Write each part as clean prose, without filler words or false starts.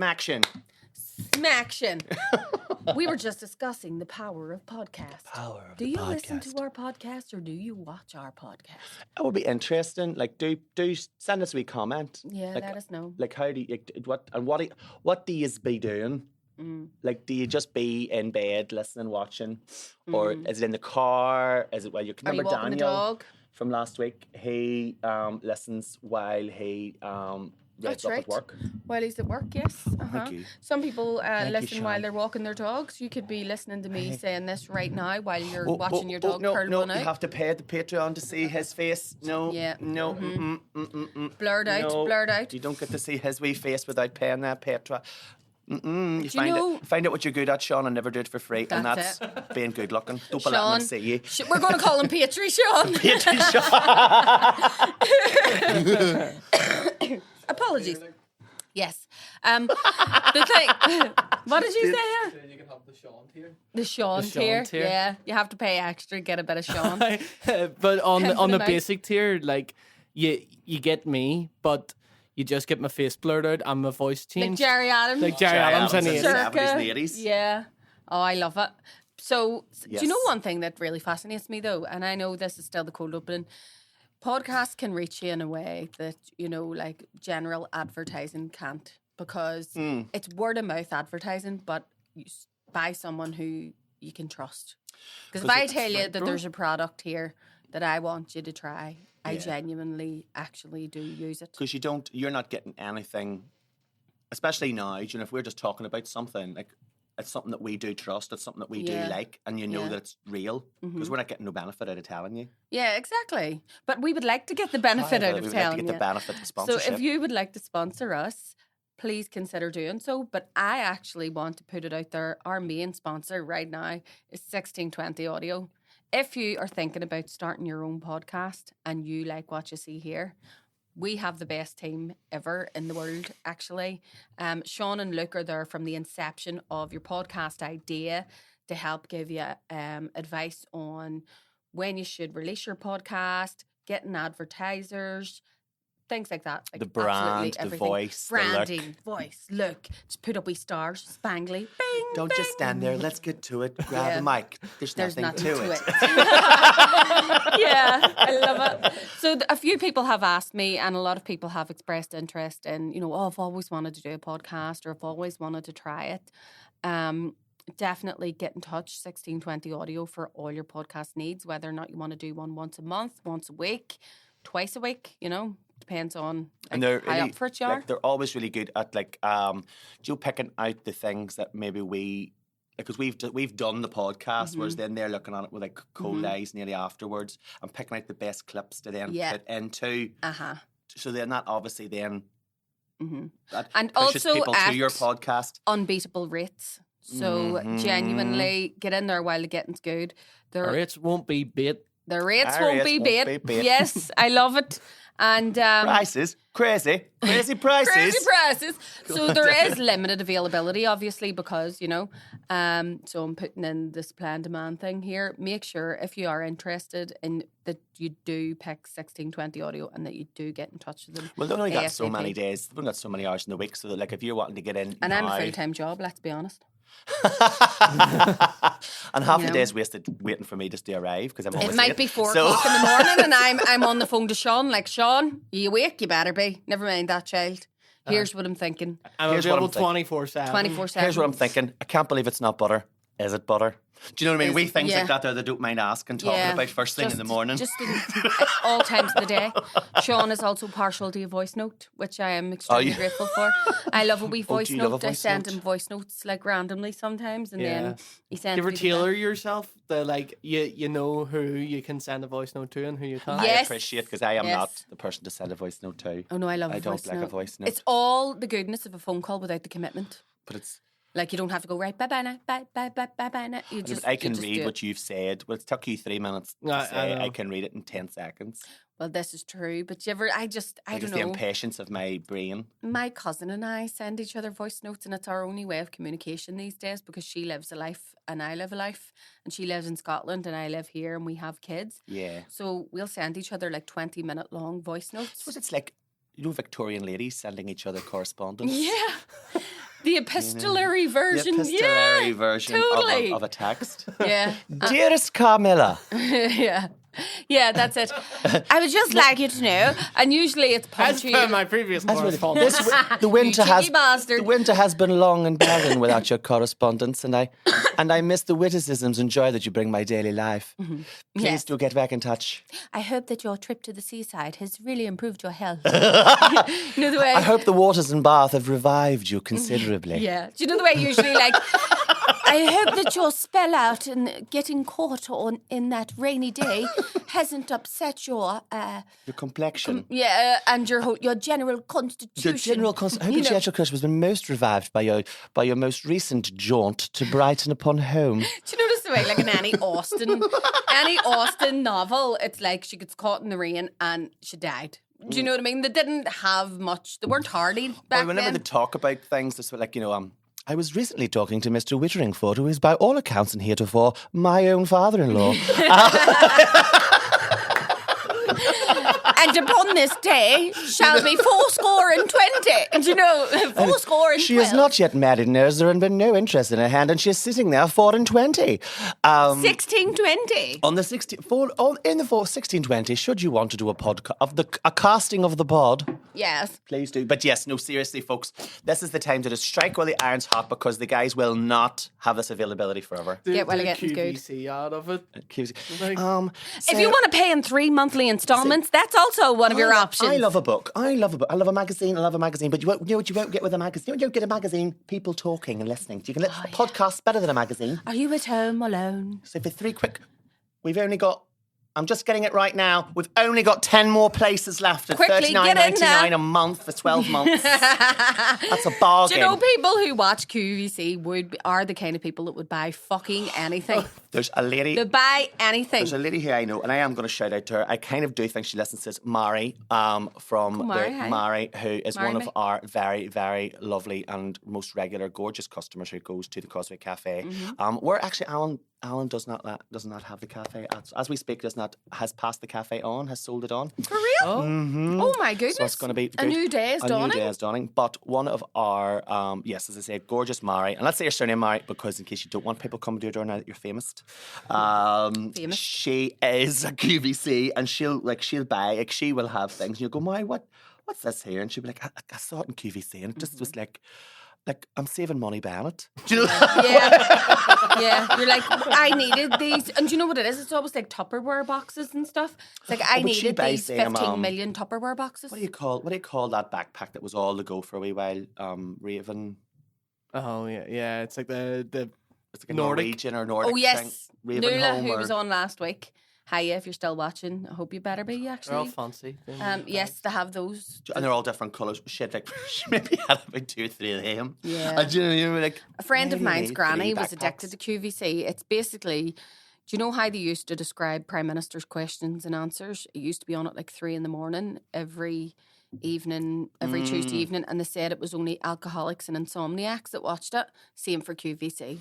Smaction. We were just discussing the power of podcasts. Do you listen to our podcast or do you watch our podcast? It would be interesting. Like, do send us a wee comment. Yeah, like, let us know. Like, how do you what do you be doing? Like, do you just be in bed listening, watching, or is it in the car? Is it while you're? Are you walking Daniel the dog? From last week, he listens while he That's up right. at work. While he's at work, yes. Thank you. Some people Thank listen you, while Sean. they're walking their dogs. You could be listening to me saying this right now while you're watching your dog curl no, one out. you have to pay the Patreon to see his face. No, Yeah. no, Blurred out, no. blurred out. You don't get to see his wee face without paying that Patreon. You know- find out what you're good at, Sean, and never do it for free, and That's that's being good looking. Don't let Sean, them see you. We're going to call him Petrie, Sean. Patreon, Sean. Apologies. Yes. The thing. What did you say there? You can have the Sean tier. The Sean The Sean tier. tier. Yeah, you have to pay extra, get a bit of Sean. But on Ten for the the night. basic tier, like you get me, but you just get my face blurred out and my voice Like changed. Jerry Adams. Like Jerry Adams and Adams he- and- Circa. 70s and 80s. Yeah. Oh, I love it. So, do Yes. you know one thing that really fascinates me though? And I know this is still the cold opening. Podcasts can reach you in a way that, like general advertising can't, because it's word of mouth advertising, but by someone who you can trust. Because if I tell you that there's a product here that I want you to try, I genuinely actually do use it. Because you're not getting anything, especially now, if we're just talking about something, like, it's something that we do trust, it's something that we do like, and that it's real, because we're not getting no benefit out of telling you. Yeah, exactly. But we would like to get the benefit out We of would like telling to get you. the benefit of So sponsorship. if you would like to sponsor us, please consider doing so. But I actually want to put it out there. Our main sponsor right now is 1620 Audio. If you are thinking about starting your own podcast and you like what you see here, we have the best team ever in the world, actually. Sean and Luke are there from the inception of your podcast idea to help give you advice on when you should release your podcast, getting advertisers, things like that. Like The brand, absolutely the everything. voice, the look. Branding, voice, look. Just put up wee stars, spangly, bing, Don't bing. just stand there. Let's get to it. Grab Yeah. the mic. There's nothing to it. Yeah, I love it. So a few people have asked me, and a lot of people have expressed interest in, I've always wanted to do a podcast, or I've always wanted to try it. Definitely get in touch, 1620 Audio, for all your podcast needs, whether or not you want to do one once a month, once a week, twice a week, depends on And they're how really, up for it you are. like, they're always really good at picking out the things that maybe we, because we've done the podcast, whereas then they're looking at it with like cold eyes nearly afterwards and picking out the best clips to then put into. So then that obviously then that And pushes also people to at your podcast. unbeatable rates. So genuinely get in there while the getting's good. Our rates won't be bait. The rates Our won't rates be won't bait. be bait. Yes, I love it. And Prices, crazy prices. crazy prices. So there is limited availability, obviously, because, so I'm putting in the supply and demand thing here. Make sure if you are interested in that you do pick 1620 Audio and that you do get in touch with them. Well, they've only got so ASAP. many days. They've only got so many hours in the week. So that, like, if you're wanting to get in And I'm now, a full-time job, let's be honest. and half the know. day's wasted waiting for me just to arrive because I'm always It might late. be 4 So- o'clock in the morning and I'm on the phone to Sean, like, Sean, you awake? You better be. Never mind that, child. Here's what I'm thinking. I'm Here's what I'm available thinking. 24/7. 24/7. Here's what I'm thinking. I can't believe it's not butter. Is it butter? Do you know what I mean? Is Wee it- things yeah. like that there that don't mind asking, talking about first thing in the morning. Just in all times of the day. Sean is also partial to a voice note, which I am extremely you- grateful for. I love a wee voice do you love note. a I voice send note? him voice notes like randomly sometimes, and Yeah. then he sends Do you ever me the tailor best. yourself? You know who you can send a voice note to and who you can't? Yeah. I Yes. appreciate because I am Yes. not the person to send a voice note to. Oh no, I love I a don't voice like note. a voice note. It's all the goodness of a phone call without the commitment. But it's. Like, you don't have to go, right, bye-bye now, bye-bye now. You just, I can you just do read it. what you've said. Well, it's took you 3 minutes to I say. know. I can read it in 10 seconds. Well, this is true, but I It's don't the know. impatience of my brain. My cousin and I send each other voice notes, and it's our only way of communication these days because she lives a life and I live a life, and she lives in Scotland and I live here, and we have kids. Yeah. So we'll send each other like 20-minute long voice I notes. suppose it's like, Victorian ladies sending each other correspondence. Yeah. The epistolary version. The epistolary version totally. of a text. Yeah. Dearest Carmilla. Yeah. Yeah, that's it. I would just like you to know, and usually it's As punchy. per my previous correspondence. The winter You cheeky bastard. the winter has been long and barren without your correspondence, and I miss the witticisms and joy that you bring my daily life. Please Yes. do get back in touch. I hope that your trip to the seaside has really improved your health. You know the way. I hope the waters in Bath have revived you considerably. Yeah. Do you know the way usually like? I hope that your spell out and getting caught on in that rainy day hasn't upset your Your complexion. and your general constitution. Your general I hope your general constitution has been most revived by your most recent jaunt to Brighton upon Home. Do you notice the way, like an Annie Austen novel, it's like she gets caught in the rain and she died. Do you know what I mean? They didn't have much. They weren't hardy back Whenever then. they talk about things, it's like, I was recently talking to Mr. Witteringford, who is by all accounts and heretofore my own father-in-law. And upon this day shall be 20. And you know, 20. She is not yet married, knows there, and been no interest in her hand, and she is sitting there 24. 1620. On the 1620, should you want to do a casting of the pod, Yes. please do. But yes, no, seriously, folks, this is the time to just strike while the iron's hot, because the guys will not have this availability forever. Get well Do again, good. QVC out of it. If you want to pay in 3 monthly installments, that's also one of your options. I love a book. I love a magazine. But you know what you won't get with a magazine? You don't get a magazine, people talking and listening. You can a podcast better than a magazine. Are you at home alone? So for we've only got, I'm just getting it right now, we've only got 10 more places left at Quickly, get in there. $39.99 a month for 12 months. That's a bargain. Do you know people who watch QVC are the kind of people that would buy fucking anything? There's a lady. They buy anything. There's a lady here I know, and I am going to shout out to her. I kind of do think she listens to this. Mari, Mari, who is Marry one me. of our very, very lovely and most regular, gorgeous customers who goes to the Causeway Cafe. Where actually Alan does not have the cafe as we speak. Has passed the cafe on, has sold it on. For real? Oh my goodness! So it's going to be a new day is dawning. A new day is dawning. But one of our yes, as I say, gorgeous Mari, and let's say your surname Mari because in case you don't want people coming to your door now that you're famous. Famous. She is a QVC, and she'll buy. She will have things. And you'll go, Mari, what's this here? And she'll be like, I saw it in QVC, and it just was like I'm saving money buying it. Do you know? Yeah. You're like, I needed these, and do you know what it is? It's always like Tupperware boxes and stuff. It's like I needed these 15 million Tupperware boxes. What do you call that backpack that was all to go for a wee while? Raven. Oh yeah. It's like the It's like a Nordic. Norwegian or Nordic. Oh yes, thing. Raven Nuala, Home who or- was on last week. Hiya, if you're still watching, I hope you better be they're all actually. fancy. Yes, they have those. And they're all different colours. She maybe had about 2 or 3 of them. Yeah. And you were like, A friend of why do you mine's need granny 3 was addicted backpacks? to QVC. It's basically, do you know how they used to describe Prime Minister's questions and answers? It used to be on at like 3 a.m. every evening, every Tuesday evening, and they said it was only alcoholics and insomniacs that watched it. Same for QVC.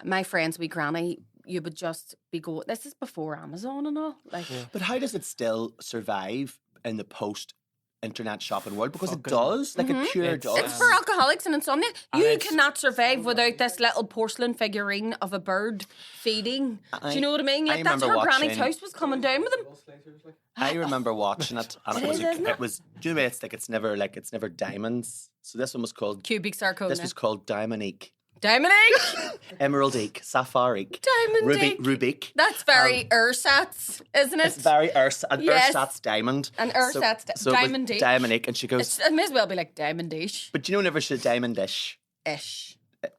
My friend's wee granny, you would just be going, this is before Amazon and all. Like, But how does it still survive in the post-internet shopping world? Because it Fucking- does. Like it pure It's- does. it's for alcoholics and insomnia. And You it's- cannot survive without this little porcelain figurine of a bird feeding. Do you know what I mean? Like, that's remember her granny's watching- house was coming down with him. I remember watching it, and It is, isn't it? it was. Do you know it's like it's never diamonds. So this one was called. Cubic zirconia. This was called Diamonique, Diamond Emeraldique, Sapphirique, Diamond Rubique. That's very ersatz, isn't it? It's very Yes. ersatz diamond. And ersatz so it was diamondique. Diamonique, and she goes. It may as well be like diamondish. But you know, never should diamondish. Ish.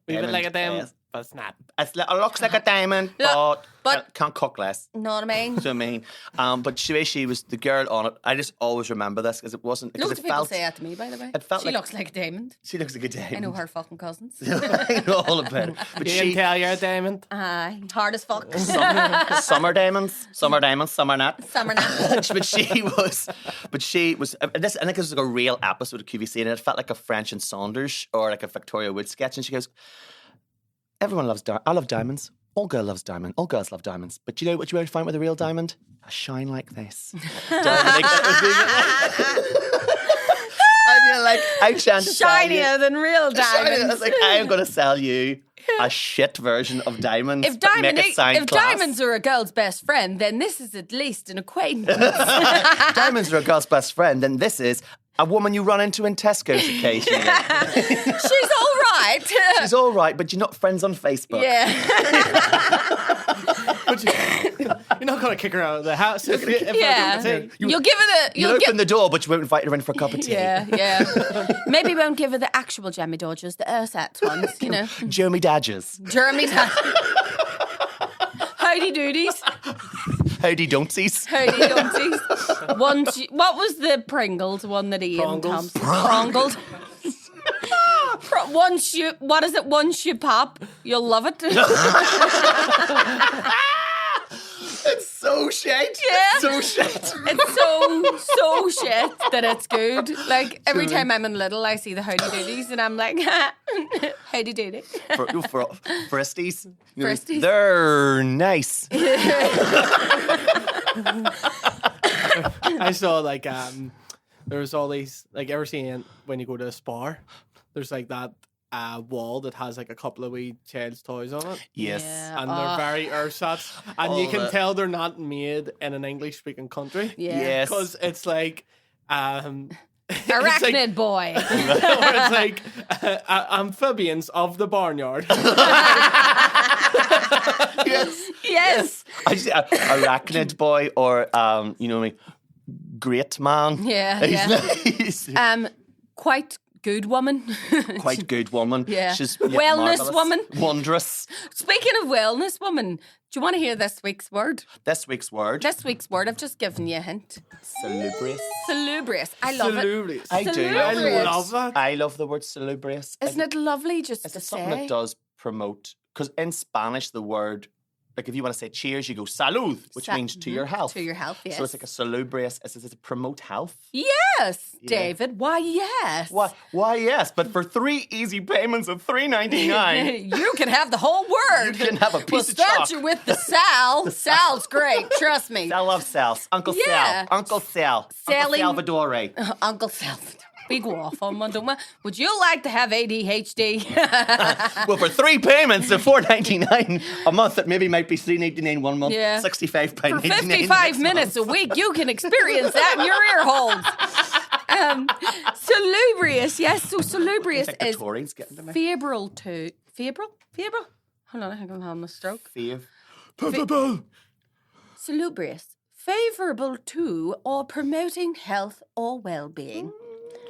We would like a Diamond, damn, but it's not. It looks like a diamond, Look, but- can't cook less. Know what I mean? Do you know what I mean? But she was the girl on it. I just always remember this because it wasn't. Because Loads it of people felt. say that to me, by the way. it felt She like- looks like a diamond. She looks like a diamond. I know her fucking cousins. I know all about it. But You can tell you're a diamond. Hard as fuck. summer diamonds, summer not. Summer night. But she was. This, I think this was like a real episode of QVC, and it felt like a French and Saunders or like a Victoria Wood sketch. And she goes, "Everyone loves I love diamonds. All girls love diamonds. But you know what you won't find with a real diamond? A shine like this." And you're I'm trying to sell you. Shinier than real diamonds. I was like, I am going to sell you a shit version of diamonds. If, but make it sound if class. diamonds are a girl's best friend, then this is at least an acquaintance. Diamonds are a girl's best friend, then this is a woman you run into in Tesco's occasionally. She's all right. She's all right, but you're not friends on Facebook. Yeah. But you're not going to kick her out of the house. If You'll give her the... You'll open the door, but you won't invite her in for a cup of tea. Yeah. Maybe won't give her the actual Jammy Dodgers, the Ersatz ones, you know. Jeremy Dadgers. Jeremy Howdy doodies. Howdy don'tsies. Howdy don'tsies. What was the Pringles one that Ian Thompson? Prongles. Once you pop, you'll love it. It's so shit. Yeah. It's so shit. It's so shit that it's good. Like every time I'm in Little, I see the howdy doodies and I'm like, howdy doody. Fristies. Fristies. They're nice. I saw like there was all these like ever seen when you go to a spa, there's like that wall that has like a couple of wee child's toys on it. Yes. Yeah. And they're very ersatz. And you can tell they're not made in an English speaking country. Yeah. Yes. Because it's like Arachnid boy. where it's like amphibians of the barnyard. Yes. I just, arachnid boy or you know me, great man. Yeah. He's Quite good woman. quite good woman. Yeah. She's Wellness marvellous. woman. Wondrous. Speaking of wellness woman, do you want to hear this week's word? This week's word. This week's word, I've just given you a hint. Salubrious. Salubrious. I love Salubrious. I do. Salubrious. I love that. I love the word salubrious. it. Isn't it lovely just Is to it something say? that does promote? Because in Spanish, the word, like if you want to say cheers, you go salud, which means to your health. To your health, yes. So it's like a salubrious. Is it to promote health? Yes, Yeah. David. Why, yes. Why, yes. But for 3 easy payments of $3.99, You can have the whole word. you can have a piece We'll of start chalk. you with the Sal. Sal's great, trust me. I love Sal's. Uncle Yeah. Sal. Uncle Sal. Selling- Uncle Salvadore. Uncle Sal. Big off on Monday. Would you like to have ADHD? Well, for 3 payments of $4.99 a month, that maybe might be $3.99 1 month. Yeah. £65 For the 55 next minutes month. a week, you can experience that in your ear holes. Salubrious, yes. So salubrious Like the is Tories getting to me. febrile to... Febrile? Hold on, I think I'm having a stroke. Salubrious. Favourable to or promoting health or well-being.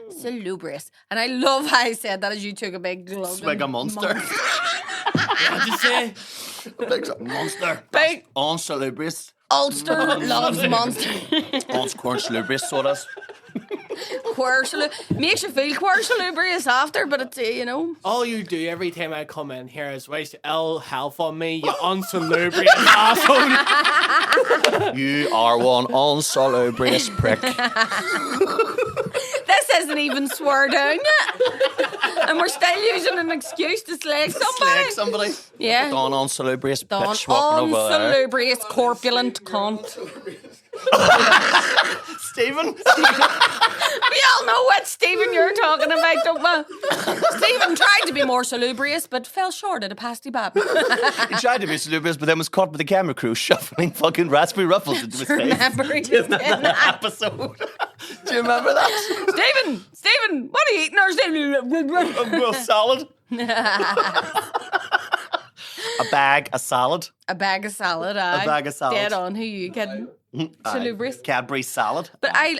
Salubrious. And I love how I said that as you took a big glug. Swig a monster. What'd you say? Big monster. Big- On salubrious. Ulster loves monster. On corn salubrious sodas. Makes you feel queer salubrious after, but it's, you know. All you do every time I come in here is waste ill health on me, you unsalubrious asshole. You are one unsalubrious prick. This isn't even swear down yet. And we're still using an excuse to slag somebody. Slag somebody. Yeah. Don unsalubrious Don bitch walking over there. unsalubrious corpulent cunt. Stephen? We all know what Stephen you're talking about, don't we? Stephen tried to be more salubrious, but fell short at a pasty bab. He tried to be salubrious, but then was caught with the camera crew shuffling fucking raspberry ruffles into his face. Remember he Isn't did that that. episode? Do you remember that? Stephen, what are you eating? Or A salad. A bag of salad. A bag of salad, aye. A bag of salad. Dead on, who you kidding? Salubrious. Cadbury salad. But I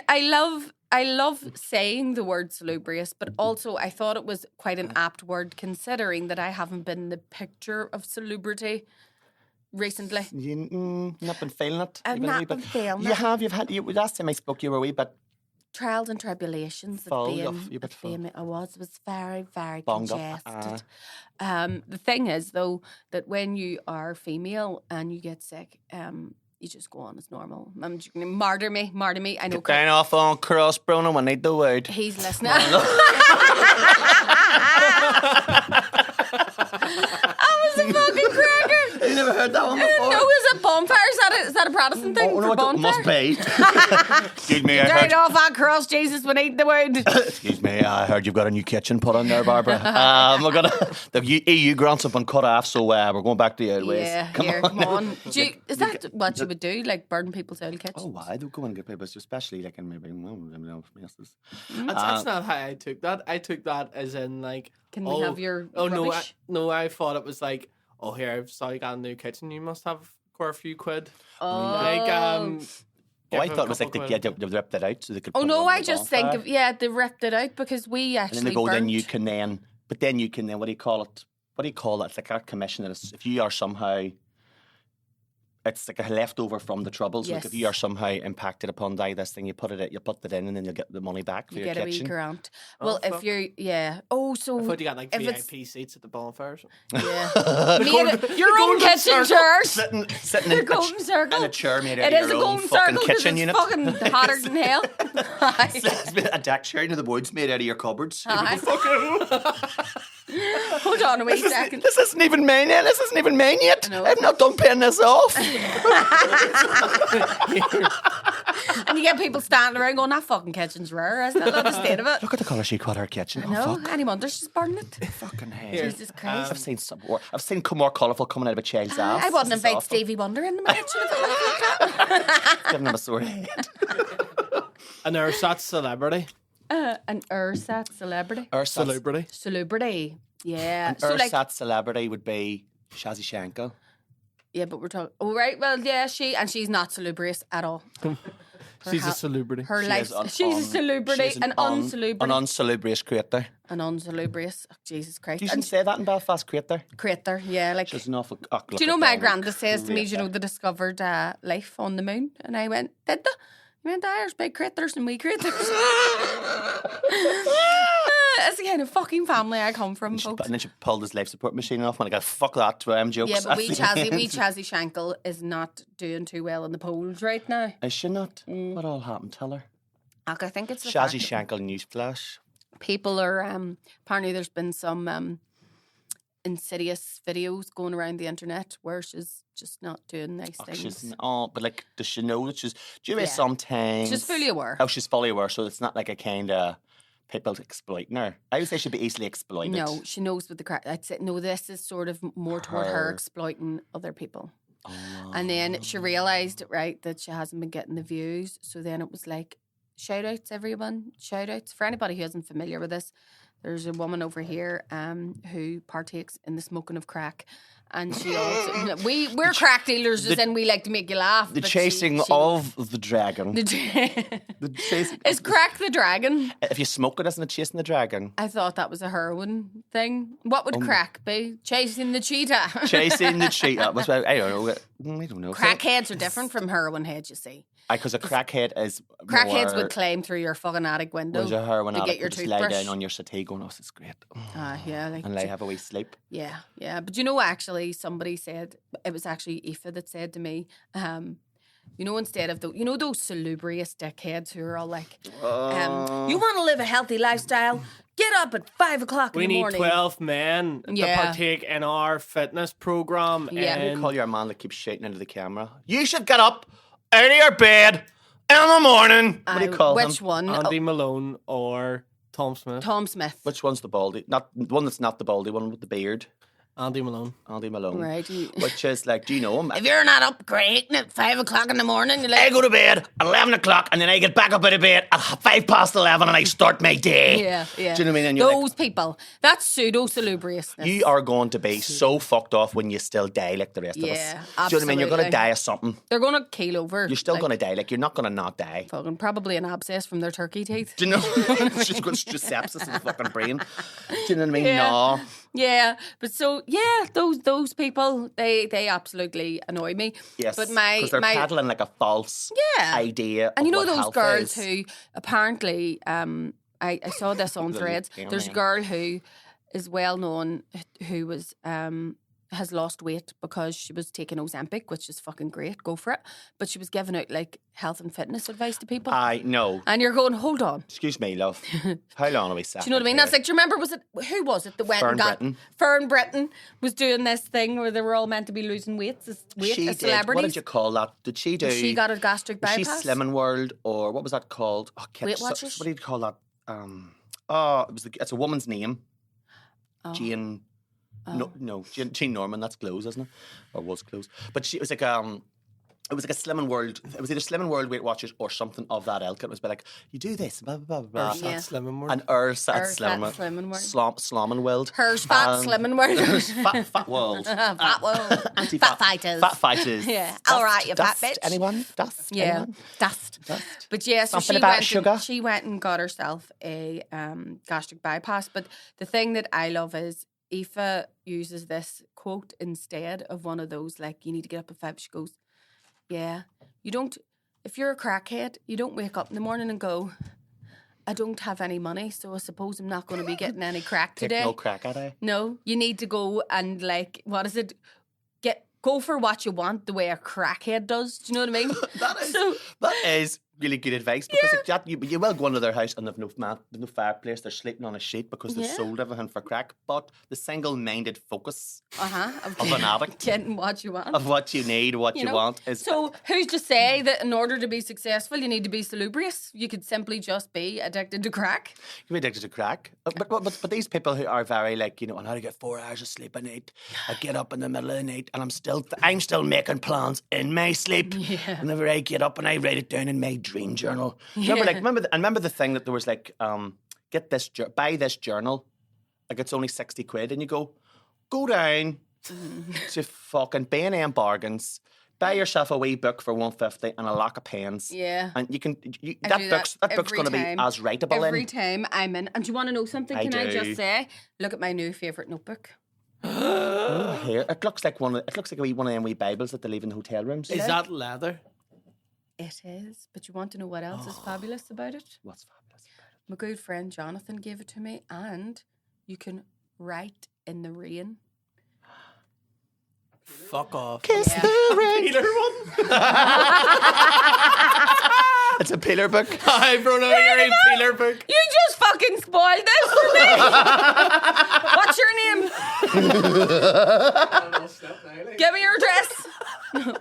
love saying the word salubrious, but also I thought it was quite an apt word considering that I haven't been the picture of salubrity recently. You not been feeling it? I've You've been a not wee been bit- feeling You it. have. Last time I spoke, you were a wee bit Trials and tribulations Full, of you're being, a bit full. I was very, very bonged up. congested. The thing is, though, that when you are female and you get sick, you just go on as normal. Martyr me. I know. Get down off on cross, Bruno. I need the word. He's listening. That was a fucking cracker. You never heard that one before? No, is it bonfires? Is that a Protestant thing? Oh, for no, it bonfire? must be. Excuse me, I Dried heard. off that cross, Jesus would eat the wood. Excuse me, I heard you've got a new kitchen put on there, Barbara. We're gonna the EU grants have been cut off, so we're going back to the old ways. Yeah, come on. Is that what you would do? Like burn people's old kitchens? Oh, why? They'll go and get people, especially like in maybe messes. That's not how I took that. I took that as in like, Can we have your rubbish? rubbish? I thought it was like, oh, here, I've saw you got a new kitchen. You must have quite a few quid. Oh. Like, I thought it was like they ripped it out so they could. Oh put it no, on I the just bonfire. think of they ripped it out because we actually And then they go. burnt. Then you can then, but then you can then. What do you call it? What do you call it? It's like a commission. If you are somehow. It's like a leftover from the troubles. Like if you Yes. are somehow impacted upon by this thing, you put it in, and then you'll get the money back for You your get a wee kitchen. grant. Oh, Well, if fuck. you're Oh, so I thought you got like if it's- VIP seats at the bonfire. Or something. yeah, made golden- it, your own golden kitchen circle. chairs. Sitting The in golden circle. in a chair made out It of is a your own golden fucking circle 'cause kitchen it's unit. fucking hotter than hell. It's been a deck chair into the woods made out of your cupboards. Aye. Hold on a wee second. This isn't even mine yet. This isn't even mine yet. know. I've not done paying this off. And you get people standing around going, that fucking kitchen's rare, isn't it? Look at the state of it. Look at the colour she cut her kitchen. No, Oh, fuck. any wonder she's burning it. Fucking hell. Jesus Christ. I've seen some more. I've seen more colourful coming out of a child's ass. I wouldn't This is invite awful. Stevie Wonder in my kitchen if it was like that. Giving him a sore head. An ersatz celebrity. An ersatz celebrity. Celebrity. Celebrity. Yeah. An So like, ersatz celebrity would be Shazzy Shanko. yeah, but we're talking. Oh right. Well, yeah, she's not salubrious at all. She's a celebrity. Her She life. is an She's a un- celebrity, she's an unsalubrious, An unsalubrious creator. an unsalubrious. Oh, Jesus Christ. Do you And say that in Belfast, creator? creator. Yeah, like. She's an awful. Do you know my granda says to me, do you know, they discovered life on the moon? And I went, did they? He went, there's big critters and wee critters. That's the kind of fucking family I come from, folks. And then she pulled his life support machine off and I go, fuck that, jokes. Yeah, but wee Chazzy Shankle is not doing too well in the polls right now. Is she not? What all happened? Tell her. Like, I think it's the Shazzy fact that Shankle newsflash. people are, apparently there's been some insidious videos going around the internet where she's just not doing nice things. But like, does she know that she's? Do you know Yeah. sometimes She's fully aware. Oh, she's fully aware, so it's not like a kind of people exploiting her. I would say she'd be easily exploited. No, she knows what the crack. I'd say no. This is sort of more toward her Her. exploiting other people. Oh. And then she realised, right, that she hasn't been getting the views. So then it was like, shout outs, everyone. Shout outs. For anybody who isn't familiar with this, there's a woman over here who partakes in the smoking of crack. And she also, we're crack dealers, as in we like to make you laugh. The but chasing she- of the dragon. The The chasing. is crack the dragon? If you smoke it, isn't it chasing the dragon? I thought that was a heroin thing. What would crack be? Chasing the cheetah. Chasing the cheetah. I don't know. I don't know. Crackheads are different from heroin heads, you see. Because a crackhead is Crackheads more, would climb through your fucking attic window whereas a heroin to addict get your would just lie toothbrush. down on your settee going, oh, this is great. Yeah, like And have a wee sleep. yeah. But you know, actually, somebody said it was actually Aoife that said to me, you know, instead of those salubrious dickheads who are all like, you want to live a healthy lifestyle? Get up at 5 o'clock We in the need morning. 12 men Yeah. to partake in our fitness program. Yeah. And Call your man that keeps shouting into the camera. You should get up out of your bed in the morning. What do you call Which him? one? Andy Malone or Tom Smith. Tom Smith. Which one's the baldy? Not the one that's not the baldy one with the beard. Andy Malone. Andy Malone. Right. Which is like, do you know him? If you're not up creating at 5 o'clock in the morning, you're I like, go to bed at 11 o'clock and then I get back up out of bed at 11:05 and I start my day. yeah. Do you know what I mean? And you're Those like, people. That's pseudo salubriousness. you are going to be so fucked off when you still die like the rest of us. Yeah, Do you know what I mean? You're going to absolutely. die of something. They're going to keel over. You're still like, going to die. Like, you're not going to not die. fucking probably an abscess from their turkey teeth. Do you know? It's just got sepsis in the fucking brain. Do you know what I mean? Yeah. No. Yeah, but so yeah, those people they absolutely annoy me. Yes. but because they're peddling like a false Yeah. idea. and you know of what those health girls is. who apparently I saw this on The Threads. camera. There's a girl who is well known who was has lost weight because she was taking Ozempic, which is fucking great. Go for it. But she was giving out like health and fitness advice to people. I know. And you're going, hold on. Excuse me, love. How long are we sat? Do you know what I mean? That's like, do you remember, who was it that went and got... Fern Britton was doing this thing where they were all meant to be losing weight as celebrities. What did you call that? Did she do... She got a gastric bypass. Was she Slimming World, or what was that called? Oh, Weight Watchers? What do you call that? It's a woman's name. Jane... No, Jane Norman. That's close, isn't it? Or was close. But it was like it was like a Slimming World. It was either Slimming World, Weight Watchers, or something of that ilk. It was like, you do this, blah blah blah blah. Slimming World. And Slimming World. Slomming World. Hers fat Slimming World. Hers fat world. Fat world. Anti-fat fighters. Fat fighters. Yeah. All right, you fat bitch. Anyone? Dust. Yeah. Anyone? Dust. But yeah, so she went and got herself a gastric bypass. But the thing that I love is Aoife uses this quote instead of one of those, like, you need to get up at 5. She goes, yeah, you don't, if you're a crackhead, you don't wake up in the morning and go, I don't have any money, so I suppose I'm not going to be getting any crack today. Take no crack at it. No, you need to go and, like, what is it? Go for what you want the way a crackhead does. Do you know what I mean? that is really good advice, because you will go into their house and they've no fireplace, they're sleeping on a sheet because they've sold everything for crack. But the single-minded focus of an addict, getting what you want, of what you need, what you want is. So who's to say that in order to be successful you need to be salubrious? You could simply just be addicted to crack. You can be addicted to crack, but these people who are very like, I know to get 4 hours of sleep a night. I get up in the middle of the night and I'm still making plans in my sleep. Yeah. Whenever I get up and I write it down in my dream journal. Remember the thing that there was like, buy this journal, like it's only 60 quid, and you go down to fucking B&M Bargains, buy yourself a wee book for 150 and a lock of pens. Yeah, and that book's going to be as writable every time I'm in. And do you want to know something? Can I just say, look at my new favourite notebook. Here, it looks like one of them wee Bibles that they leave in the hotel rooms. Is that leather? It is, but you want to know what else is fabulous about it? What's fabulous about it? My good friend Jonathan gave it to me, and you can write in the rain. Fuck off. Kiss the rain. Peeler one. It's a peeler book. Hi, Bruno, you're a peeler book. You just fucking spoiled this for me. What's your name? Give me your address.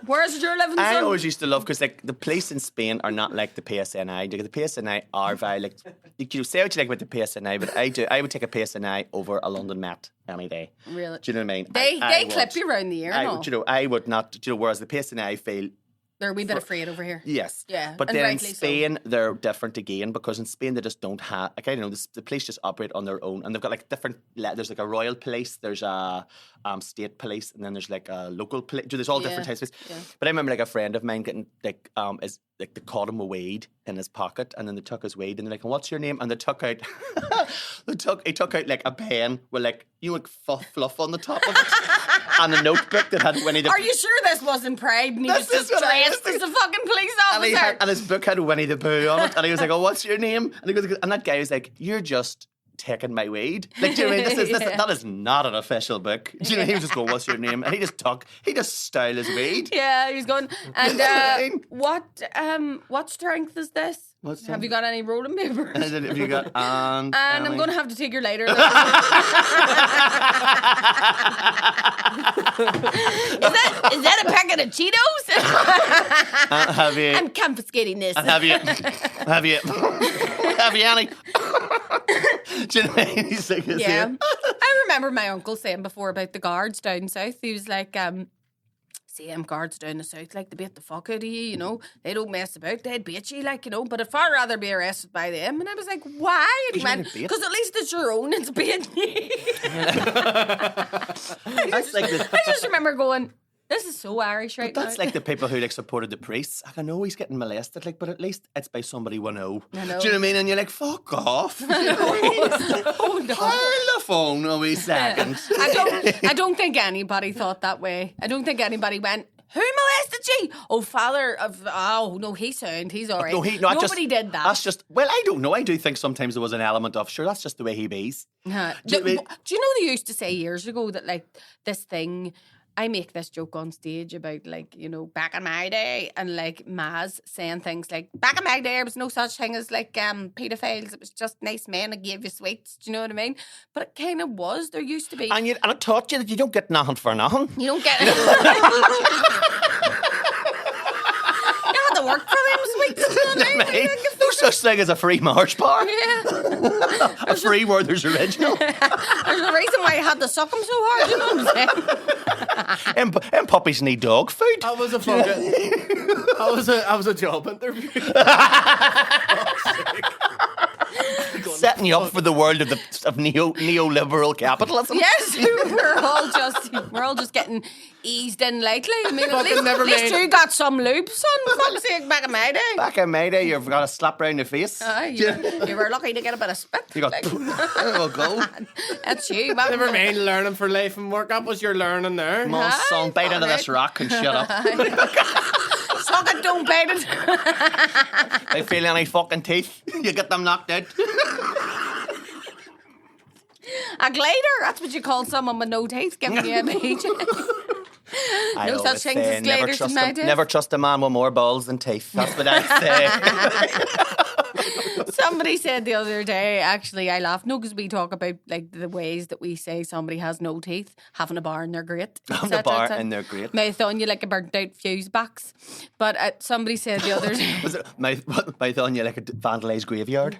Where's your living son? I always used to love, because like the police in Spain are not like the PSNI. The PSNI are very like, say what you like about the PSNI, but I would take a PSNI over a London Met any day. Really? Do you know what I mean? They clip you around the ear. I would not. Whereas the PSNI, I feel they're a wee bit afraid over here. Yes. Yeah. But then in Spain, they're different again, because in Spain, they just don't have, like, I don't know, the police just operate on their own. And they've got like different, there's like a royal police, there's a state police, and then there's like a local police. There's all different types of police. Yeah. But I remember like a friend of mine getting like, they caught him with weed in his pocket, and then they took his weed, and they're like, what's your name? And they took out, he took out like a pen with like, like fluff on the top of it. And a notebook that had Winnie the Pooh. Are you sure this wasn't Pride? And he was just dressed as a fucking police officer. And his book had Winnie the Pooh on it. And he was like, oh, what's your name? And that guy was like, you're just taking my weed. Like, do you know what I mean? That is not an official book. Do you know? He was just going, what's your name? And he just styled his weed. Yeah, he was going, and what strength is this? Have you got any rolling paper? Have you got and I'm going to have to take your lighter. Is that a packet of Cheetos? Have you? I'm confiscating this. Have you any? Do you know what I mean? He's like, yeah. I remember my uncle saying before about the guards down south. He was like, see them guards down the south, like, they beat the fuck out of you, they don't mess about, they'd beat you, like, but I'd far rather be arrested by them. And I was like, why? And he went, because at least it's your own, it's beating you. I just remember going, this is so Irish right now. That's like the people who like supported the priests. I know he's getting molested, like, but at least it's by somebody we know. I know. Do you know what I mean? And you're like, fuck off. Hold on. Hold the phone a wee second. I don't think anybody thought that way. I don't think anybody went, Who molested you? Oh, father of... Oh, no, he's sound. He's all right. No, Nobody did that. That's just... Well, I don't know. I do think sometimes there was an element of, sure, that's just the way he bees. Do you know they used to say years ago that, like, this thing... I make this joke on stage about, like, you know, back in my day, and, like, Maz saying things like, back in my day, there was no such thing as, like, paedophiles. It was just nice men that gave you sweets. Do you know what I mean? But it kind of was. There used to be. And it taught you that you don't get nothing for nothing. You don't get it. You had to work for them sweets. Do you know what I mean? No such thing as a free Mars bar. Yeah. A free Werther's Original. There's a reason why I had to suck them so hard. You know what I'm saying? And puppies need dog food. I was a fucking. I was a job interview. Setting you up for the world of neoliberal capitalism. Yes, we're all just getting eased in lately. I mean, at least you got some lube, son. For fuck's sake, back in my day. Back in my day, you've got a slap round the face. You were lucky to get a bit of spit. You got, there we go. That's you. Man. Never mind learning for life and work. That was your learning there. Come on, son, bite into this rock and shut up. Suck it, don't bite it. They feel any fucking teeth, you get them knocked out. A glider, that's what you call someone with no teeth giving you a beach. No such thing as gliders in my day. Never trust a man with more balls than teeth. That's what I say. Somebody said the other day, actually, I laughed. No, because we talk about like the ways that we say somebody has no teeth, having a bar and they're great. Having a bar and they're great. Mouth on you like a burnt out fuse box. But somebody said the other day. Was it mouth on you like a vandalised graveyard?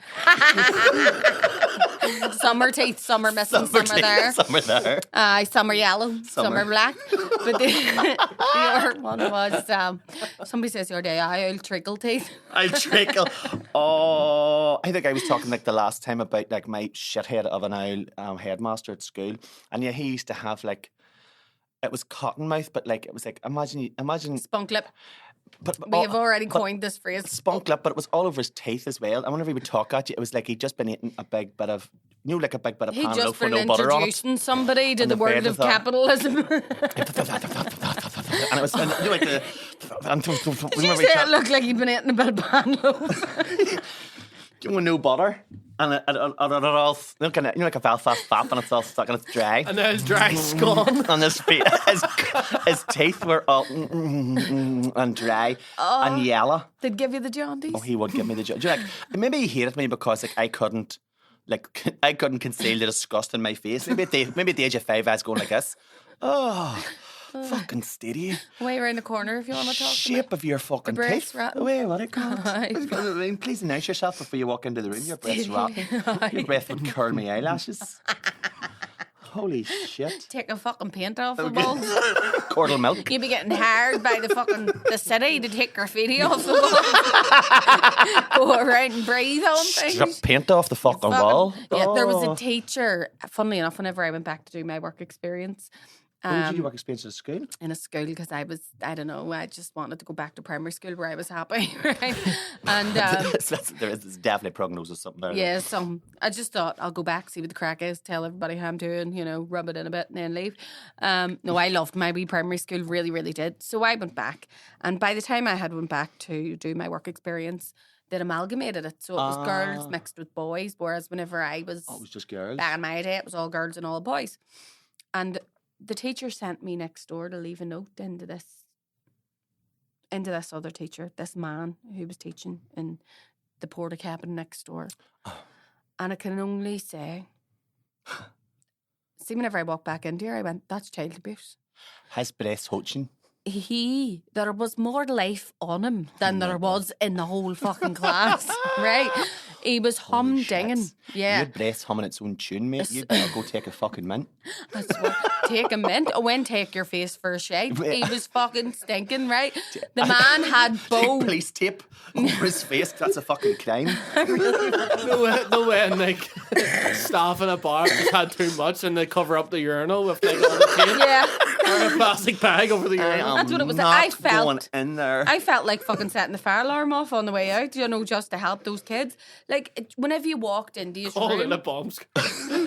Some are teeth, some are missing, some are there. Some are there. Some are yellow, some are black. But the other one was, somebody says the other day, I'll trickle teeth. I'll trickle. Oh, I think I was talking like the last time about like my shithead of an owl headmaster at school. And yeah, he used to have like, it was cottonmouth, but like, it was like, imagine. Spunk lip. But we have already coined this phrase. Spunk lip, but it was all over his teeth as well. And whenever he would talk at you, it was like he'd just been eating a big bit of, like a big bit of pan loaf with no butter on it. Introducing somebody to the world of capitalism. And it was, and, like the... Did you say it looked like he'd been eating a bit of pan loaf? With no butter. And it all, like a Belfast fap, and it's all stuck and it's dry. And then it's dry scum. And his teeth were all and dry and yellow. They'd give you the jaundice. Oh, he would give me the jaundice. Like, maybe he hated me because like I couldn't conceal the disgust in my face. Maybe at the age of 5 I was going like this. Oh, fucking steady. Way around the corner if you want to talk. Shape of your fucking teeth. Wait, what I can't. Please announce yourself before you walk into the room. Your breath's rotten. Your breath would curl my eyelashes. Holy shit. Take a fucking paint off the walls. Curdle milk. You'd be getting hired by the city to take graffiti off the wall. Go around and breathe on things. Strip paint off the fucking wall. Yeah, there was a teacher, funnily enough, whenever I went back to do my work experience. Where did you do work experience at school? In a school, because I just wanted to go back to primary school where I was happy, right? And there's definitely prognosis something there. Yeah, so I just thought I'll go back, see what the crack is, tell everybody how I'm doing, rub it in a bit and then leave. No, I loved my wee primary school, really, really did. So I went back, and by the time I had went back to do my work experience, they'd amalgamated it. So it was girls mixed with boys, whereas whenever I was... Oh, it was just girls? Back in my day, it was all girls and all boys. And the teacher sent me next door to leave a note into this other teacher, this man who was teaching in the porta cabin next door. And I can only say, see, whenever I walked back into here, I went, that's child abuse. His breath's hotching. There was more life on him than there was in the whole fucking class, right? He was humdinging. Yeah. Your breath's humming its own tune, mate. You'd better go take a fucking mint. I swear, take a mint. I went take your face for a shave. He was fucking stinking, right? The man had police tape over his face. That's a fucking crime. No way, and like staff in a bar just had too much and they cover up the urinal with like all the tape. Yeah. a plastic bag over the urinal. That's what it was. Not I felt going in there. I felt like fucking setting the fire alarm off on the way out, just to help those kids. Like, whenever you walked into your All room, in a bomb scare. phoning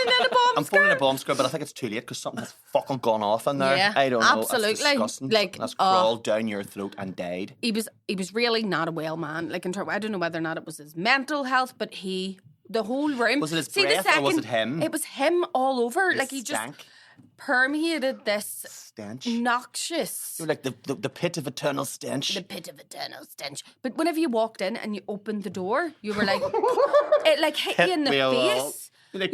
in a bomb I'm phoning a bomb scare, but I think it's too late because something has fucking gone off in there. Yeah, I don't know. absolutely. That's disgusting. Like, Something has crawled down your throat and died. He was really not a well man. Like, I don't know whether or not it was his mental health, but the whole room. Was it his See, breath or was it him? It was him all over. It like, he just stank. permeated this Stench. noxious. You're like the pit of eternal stench. The pit of eternal stench. But whenever you walked in and you opened the door, you were like, it like hit you in the me a little. face. Like,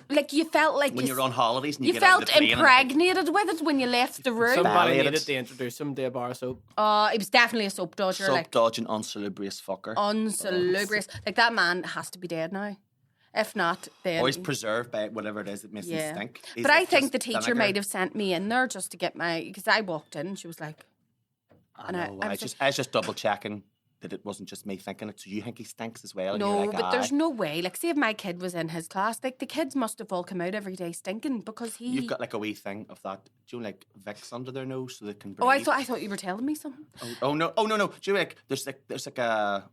Like you felt like when you're on holidays and you get out of felt the plane impregnated with it when you left the room. Somebody Violated. needed to introduce him to a bar of soap. It was definitely a soap dodger. soap Like dodging unsalubrious fucker. unsalubrious. Like that man has to be dead now. If not, then. Or he's preserved by whatever it is that makes him stink. He's But I like think just the teacher vinegar. might have sent me in there just to get because I walked in and she was like, I and know. I I was was just double checking that it wasn't just me thinking it. So you think he stinks as well? And no, you're like, but there's "Aye." no way. Like, say if my kid was in his class, like the kids must have all come out every day stinking because he. You've got like a wee thing of that. Do you know, like Vicks under their nose so they can breathe? Oh, I thought you were telling me something. Oh no! Do you know, like there's like a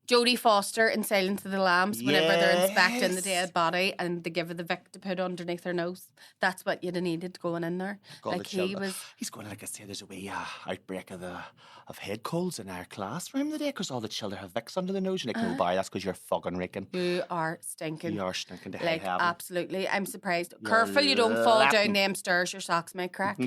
Jodie Foster in Silence of the Lambs, whenever they're inspecting the Yes. dead body and they give her the Vic to put underneath her nose. That's what you'd have needed going in there. God, Like the children. he was. He's going like I say. There's a wee outbreak of head colds in our classroom today because all the children have Vicks under their nose. You're like, no, bye. That's because you're fucking raking. You are stinking. You are stinking to high Like, heaven. absolutely. I'm surprised. You're Careful you don't fall down Latin. them stairs, your socks might crack.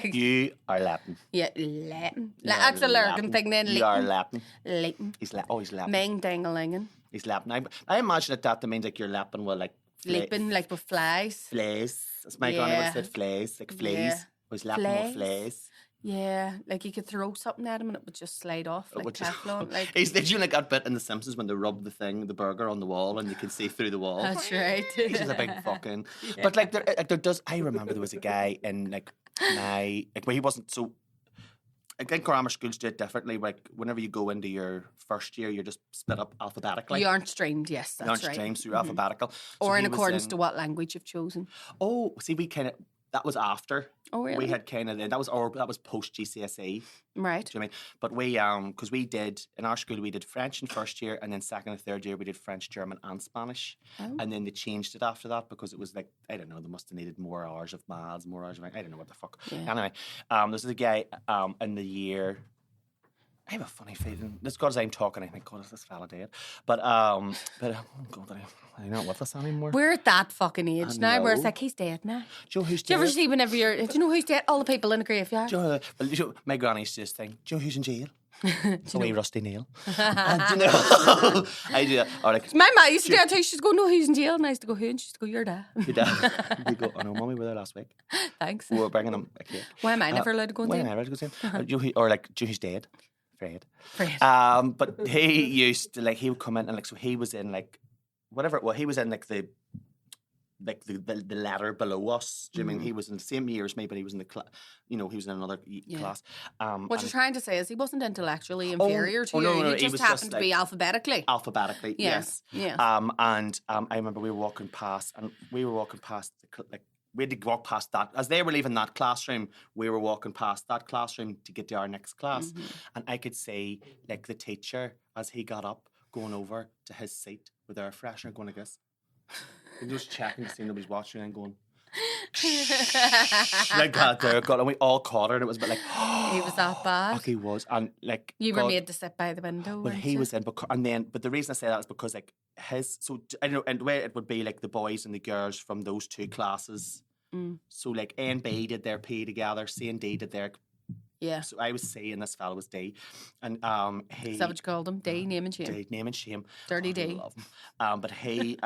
You are Latin. Yeah, Latin. You are That's a Lurgan Latin. thing then. You are Latin. Latin. He's Latin. Ming dingalinging. He's Latin. I imagine that means like you're lapping with like Leaping like with flies. flays. As my granny would Yeah. have said flays, like fleas. Yeah. Was lapping with flays. Yeah, like you could throw something at him and it would just slide off like Would just- Teflon. Like, He's doing like that bit in The Simpsons when they rub the burger on the wall and you can see through the wall. that's right. He's just a big fucking. But like there does. I remember there was a guy in where he wasn't so. I think grammar schools do it differently. Like whenever you go into your first year, you're just split up alphabetically. You aren't streamed, yes, that's You aren't right. streamed, so you're alphabetical. So Or in he was accordance to what language you've chosen. Oh, see, we kind of that was after. Oh, really? We had kind of that was post GCSE. Right. Do you know what I mean? But we because we did in our school we did French in first year and then second and third year we did French, German and Spanish. Oh. And then they changed it after that because it was like I don't know, they must have needed more hours of maths, more hours of I don't know what the fuck. Yeah. Anyway, there's a guy in the year I have a funny feeling. This God as I'm talking, I think, God, is this fella dead? But oh God, I'm not with us anymore. We're at that fucking age I now where it's know. like, he's dead now. Do you know who's Do you ever dead? see whenever do you know who's dead? All the people in the graveyard. Do you know, well, you know, my granny used to just think, do you know who's in jail? It's a wee rusty nail. And do you know, I do that. Or like, My mum used to do that too. She'd go, no, who's in jail? And I used to go, who? And she'd go, you're dad. your dad. We go, oh no, Mummy, we were there last week. Thanks. We were bringing him a cake. Why am I never allowed to go in Why am I jail? allowed to go in? Do you know or like, do you know who's dead? Fred. Fred. But he used to, like, he would come in and, like, so he was in, like, whatever, well, he was in, like, the ladder below us. Do you mean he was in the same year as me, but he was in the class, he was in another class. What you're trying to say is he wasn't intellectually inferior to you. no, he he was just just, happened to be like, alphabetically. Alphabetically, yes. Yes. I remember we were walking past, we had to walk past that. As they were leaving that classroom, we were walking past that classroom to get to our next class. Mm-hmm. And I could see, like, the teacher, as he got up, going over to his seat with our freshener going like this. And just checking to see nobody's watching and going, like that there. God, and we all caught her and it was a bit like, He was that bad. Like he was. And, like, You were God, made to sit by the window. well, weren't he you? was in, but the reason I say that is because, like, so I don't know, and the way it would be, like, the boys and the girls from those two classes. So, like, A and B did their P together, C and D did their. Yeah. So I was C and this fella was D, and he. Is that what you called him? D, name and shame. D, name and shame. Dirty I D. love him. But he,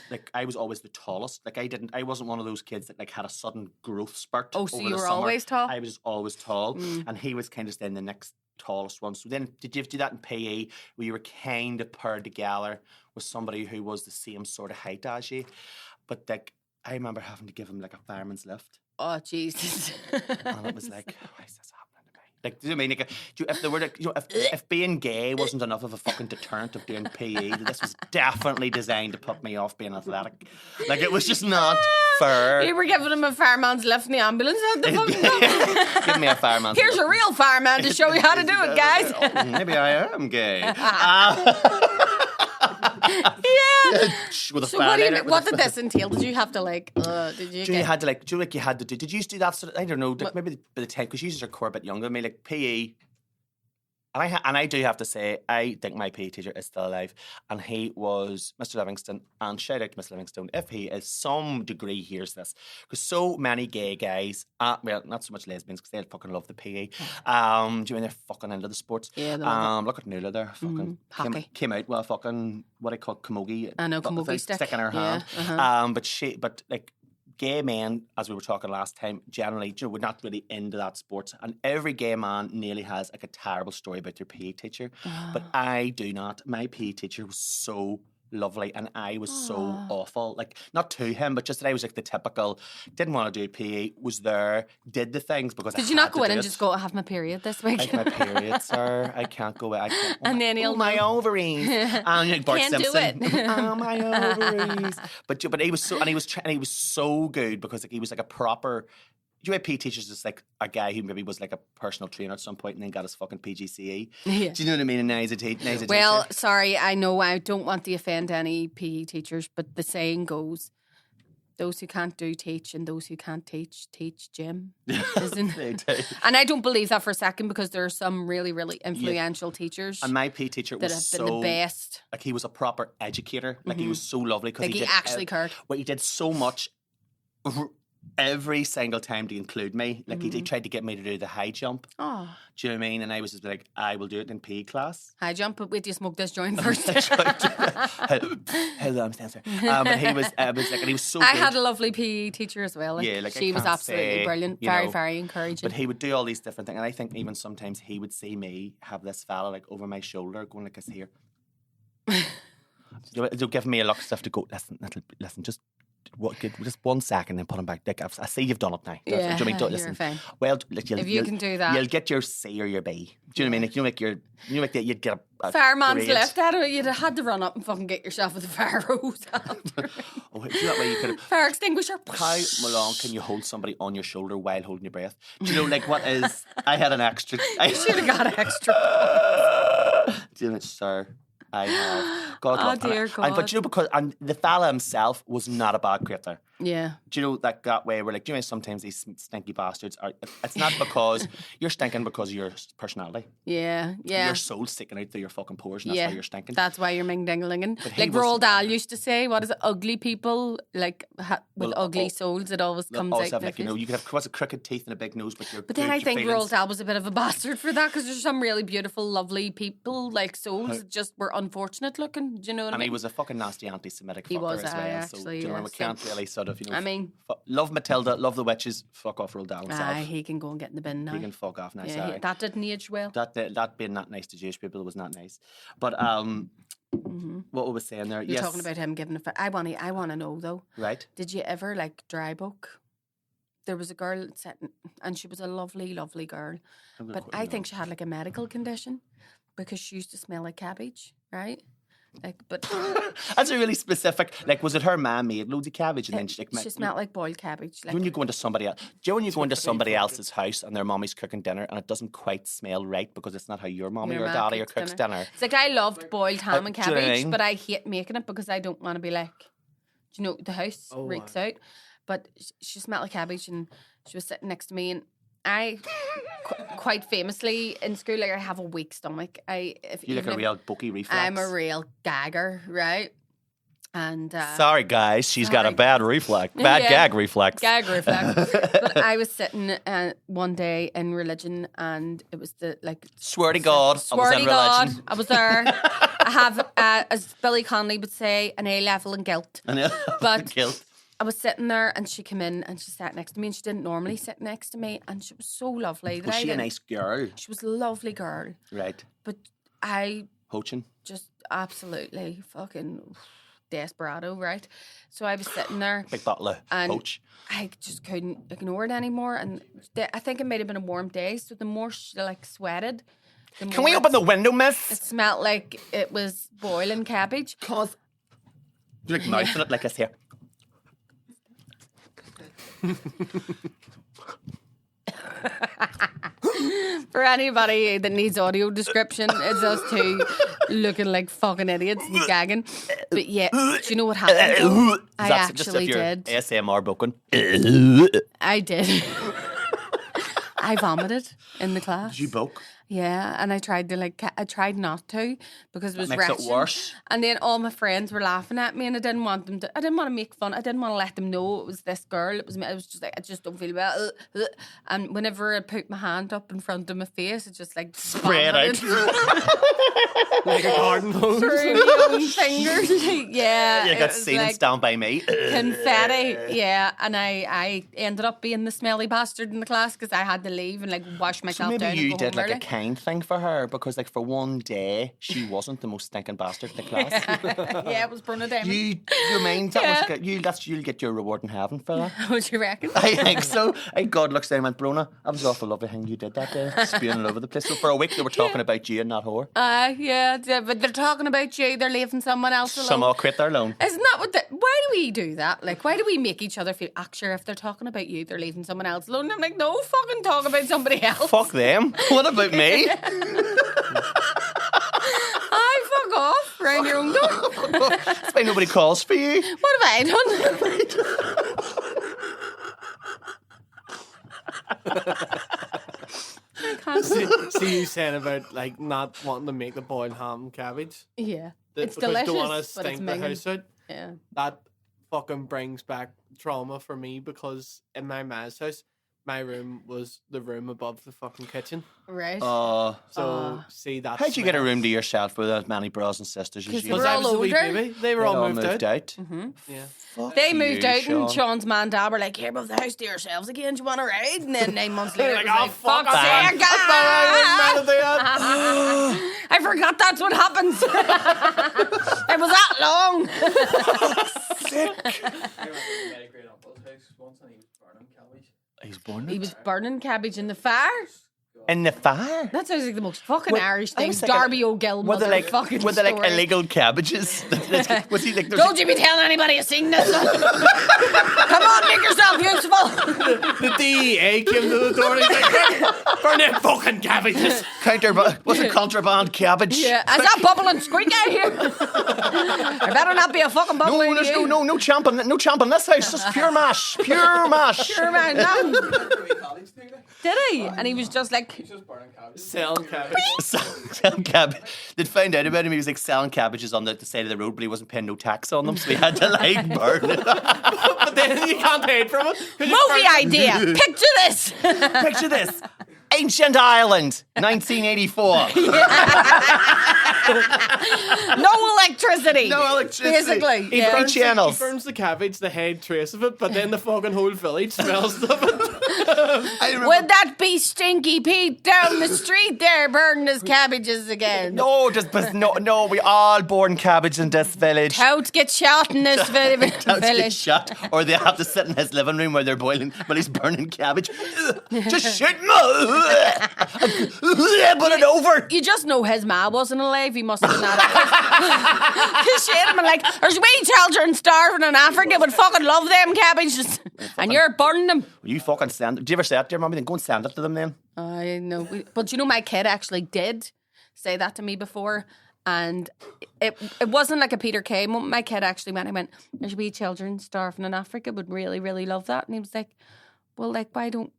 like, I was always the tallest. Like, I wasn't one of those kids that, like, had a sudden growth spurt. Oh, so over you the were summer. always tall? I was always tall, and he was kind of then the next tallest one. So then, did you do that in PE where you were kind of paired together with somebody who was the same sort of height as you? But, like, I remember having to give him, like, a fireman's lift. Oh, Jesus. And it was like, why is this happening to me? Like, do you know what I mean? Like, if there were, like, if being gay wasn't enough of a fucking deterrent of doing PE, this was definitely designed to put me off being athletic. Like, it was just not fair. You were giving him a fireman's lift in the ambulance. Give me a fireman's Here's a real fireman to show you how to do it, guys. Oh, maybe I am gay. Yeah. With a So fire what did this entail? Did you have to you had to did you used to do that sort of, I don't know, like maybe by the time, because you are quite a bit younger than me, like PE. And I do have to say, I think my PE teacher is still alive, and he was Mr. Livingston. And shout out to Mr. Livingston if he, is some degree, hears this, because so many gay guys, well, not so much lesbians, because they fucking love the PE. Do you mean they're fucking into the sports? Yeah. Look at Nuala there, fucking came out with a fucking what I call camogie. I know, camogie stick in her hand. But like, gay men, as we were talking last time, generally, we're not really into that sport. And every gay man nearly has like a terrible story about their PE teacher. But I do not. My PE teacher was so lovely, and I was so awful. Like, not to him, but just that I was like the typical, didn't want to do PE, was there, did the things because Did you not go in and just go, I have my period this week? I have my period, sir. I can't go in. And then he'll my ovaries. And like Bart Can't Simpson. do it. Oh, my ovaries. But he was so, and he was so good, because like he was like a proper. Do you know, PE teachers is like a guy who maybe was like a personal trainer at some point and then got his fucking PGCE. Yeah. Do you know what I mean? And now he's a teacher. Well, sorry, I know I don't want to offend any PE teachers, but the saying goes, those who can't do teach, and those who can't teach gym. Isn't it? And I don't believe that for a second, because there are some really, really influential teachers. And my PE teacher that was have been the best. Like, he was a proper educator. Like, he was so lovely. Because Like, he actually cared. Well, he did so much. Every single time to include me. Like, he tried to get me to do the high jump. Oh. Do you know what I mean? And I was just like, I will do it in PE class. High jump, but wait till you smoke this joint first. Hello, I'm Spencer. But he was like, and he was so good. I had a lovely PE teacher as well. Like, Yeah, like, she was absolutely brilliant. Very, very encouraging. But he would do all these different things. And I think even sometimes he would see me have this fella like over my shoulder going like this here. You'll give me a look of stuff to go, listen, just 1 second, then put him back. Like, I see you've done it now. Yeah, do you know what I mean? you're fine. Well, like, if you can do that, you'll get your C or your B. Do you know what I mean? Like, you'd get a fireman's grade. lift. You'd have had to run up and fucking get yourself with a fire hose. Oh, do that way you could have. Fire extinguisher. How long can you hold somebody on your shoulder while holding your breath? Do you know, like, what is? I had an extra. You should have got extra. Do you know, sir? I have. God, oh, dear God. But you know, because the fella himself was not a bad creator. Yeah. Do you know that way where, like, do you know, sometimes these stinky bastards are, it's not because you're stinking because of your personality. Yeah, yeah. Your soul's sticking out through your fucking pores, and that's why you're stinking. That's why you're ming-ding-linging. Like Roald Dahl used to say, what is it, ugly people, like, with ugly souls, it always comes out. Have, like, you know, you could have crooked teeth and a big nose, but you're But then I think Roald Dahl was a bit of a bastard for that, because there's some really beautiful, lovely people, like souls, that just were unfortunate looking. Do you know what I mean? And he was a fucking nasty anti-Semitic fucker was, as well. actually, so, do you know, we can't really sort of, you know. I mean, love Matilda, love the witches, fuck off Roald Dahl himself. He can go and get in the bin now. He can fuck off now, yeah, sorry. That didn't age well. That being not nice to Jewish people was not nice. But what we saying there? You're talking about him giving I want to know though. Right. Did you ever like dry book? There was a girl sitting, and she was a lovely, lovely girl. But I think she had like a medical condition, because she used to smell like cabbage, right? Like, but that's a really specific. Like, was it her mom made loads of cabbage and then she smelled like boiled cabbage? Like, when you go into somebody else, do you know when you go into somebody else's house and their mommy's cooking dinner and it doesn't quite smell right because it's not how your mommy or daddy or cooks dinner? It's like, I loved boiled ham and cabbage, you know what I mean? but I hate making it because I don't want to be like, do you know, the house reeks out. But she smelled like cabbage, and she was sitting next to me, and I quite famously in school, like, I have a weak stomach. You're like a real bookie reflex. I'm a real gagger, right? And sorry guys, she's got a bad reflex, gag reflex. Gag reflex. But I was sitting one day in religion, and it was the like. Swear to God, I was in religion. I was there. I have, as Billy Connolly would say, an A level in guilt. But guilt. I was sitting there, and she came in and she sat next to me, and she didn't normally sit next to me, and she was so lovely. Was she a nice girl? She was a lovely girl. Right. But I Hoachin? just absolutely fucking desperado, right? So I was sitting there. Big bottle of And poach. I just couldn't ignore it anymore. And I think it might have been a warm day, so the more she like sweated, the more Can we open the window, it miss? smelled like it was boiling cabbage. Cause you're like mouthing it like this here. For anybody that needs audio description, it's us two looking like fucking idiots and gagging. But yeah, do you know what happened? I That's just if actually you're did. ASMR broken. I did. I vomited in the class. Did you boke? Yeah, and I tried to I tried not to because it was makes it retching. worse. And then all my friends were laughing at me, and I didn't want them to. I didn't want to make fun. I didn't want to let them know it was this girl. It was me. I was just like, I just don't feel well. And whenever I put my hand up in front of my face, it just like Spread out. Like a garden hose. through my own fingers. Yeah, You it got was seen like down by me. confetti. Yeah, and I ended up being the smelly bastard in the class because I had to leave and like wash So myself maybe down. you and go did home like a early. kind thing for her because like for one day she wasn't the most stinking bastard in the class. Yeah, it was Bronagh Diamond. you mind that was like you'll get your reward in heaven for that. What do you reckon? I think so. I God looks down and went, Bronagh, that was an awful lovely thing you did that day. Spewing all over the place. So for a week they were talking about you and that whore. Yeah, but they're talking about you. They're leaving someone else alone. Some all quit their loan. Isn't that what why do we do that? Like, why do we make each other feel, sure, if they're talking about you, they're leaving someone else alone? I'm like, no, fucking talk about somebody else. Fuck them. What about me? I fuck off, round your own door. That's why nobody calls for you. What have I done? I can't. See you saying about like not wanting to make the boiled ham and cabbage. Yeah, That- it's because delicious, don't want to but it's stink the minging. house out. Yeah. That fucking brings back trauma for me because in my ma's house, my room was the room above the fucking kitchen. Right. So see that. How'd you get a room to yourself with as many brothers and sisters as 'Cause you? we're Because I all was a wee older. baby. They were all moved out. Mm-hmm. Yeah. Fuck They you, moved out, Sean. and Sean's man and dad were like, "Here, above the house to yourselves again. Do you want to ride?" And then 9 months later, Like, it was oh, like, fuck "Fuck's that. sake, That's not how I was meant to do it. I forgot that's what happens. It was that long." He's born He was burning cabbage in the fire. in the fire. That sounds like the most fucking Well, Irish I thing. was thinking, Darby O'Gill Were they like fucking were they like story. illegal cabbages? Was he like? Don't you be telling anybody you've seen this. Come on, make yourself useful. The DEA came to the door and he's like, burn them fucking cabbages. Was it contraband cabbage? Yeah, is that bubble and squeak out here? There better not be a fucking bubble in there's you. no champ in this house. Just pure mash, pure mash. Sure, man, nothing. Did he? And he was just like, Selling cabbage. Selling cabbage. They'd found out about him. He was like selling cabbages on the side of the road, but he wasn't paying no tax on them, so he had to like burn it. But then you can't pay from it. movie idea. Picture this. Picture this. Ancient Ireland, 1984. No electricity. No electricity. Basically. He Yeah. burns channels. He burns the cabbage, the head trace of it, but then the fucking whole village smells of it. I remember. Would that be Stinky Pete down the street there burning his cabbages again? No, no, we all born cabbage in this village. Touts get shot in this Touts get village. shot, or they have to sit in his living room while he's burning cabbage. Just shoot him. Put it over. You just know his ma wasn't alive. He must have been that. Because she had him and like, there's wee children starving in Africa would fucking love them cabbages. And you're burning them. You fucking send it. Do you ever say that to your mummy? Then go and send it to them then. I know. But you know, my kid actually did say that to me before. And it wasn't like a Peter Kay moment. My kid actually went, there's wee children starving in Africa would really, really love that. And he was like, well, like, why don't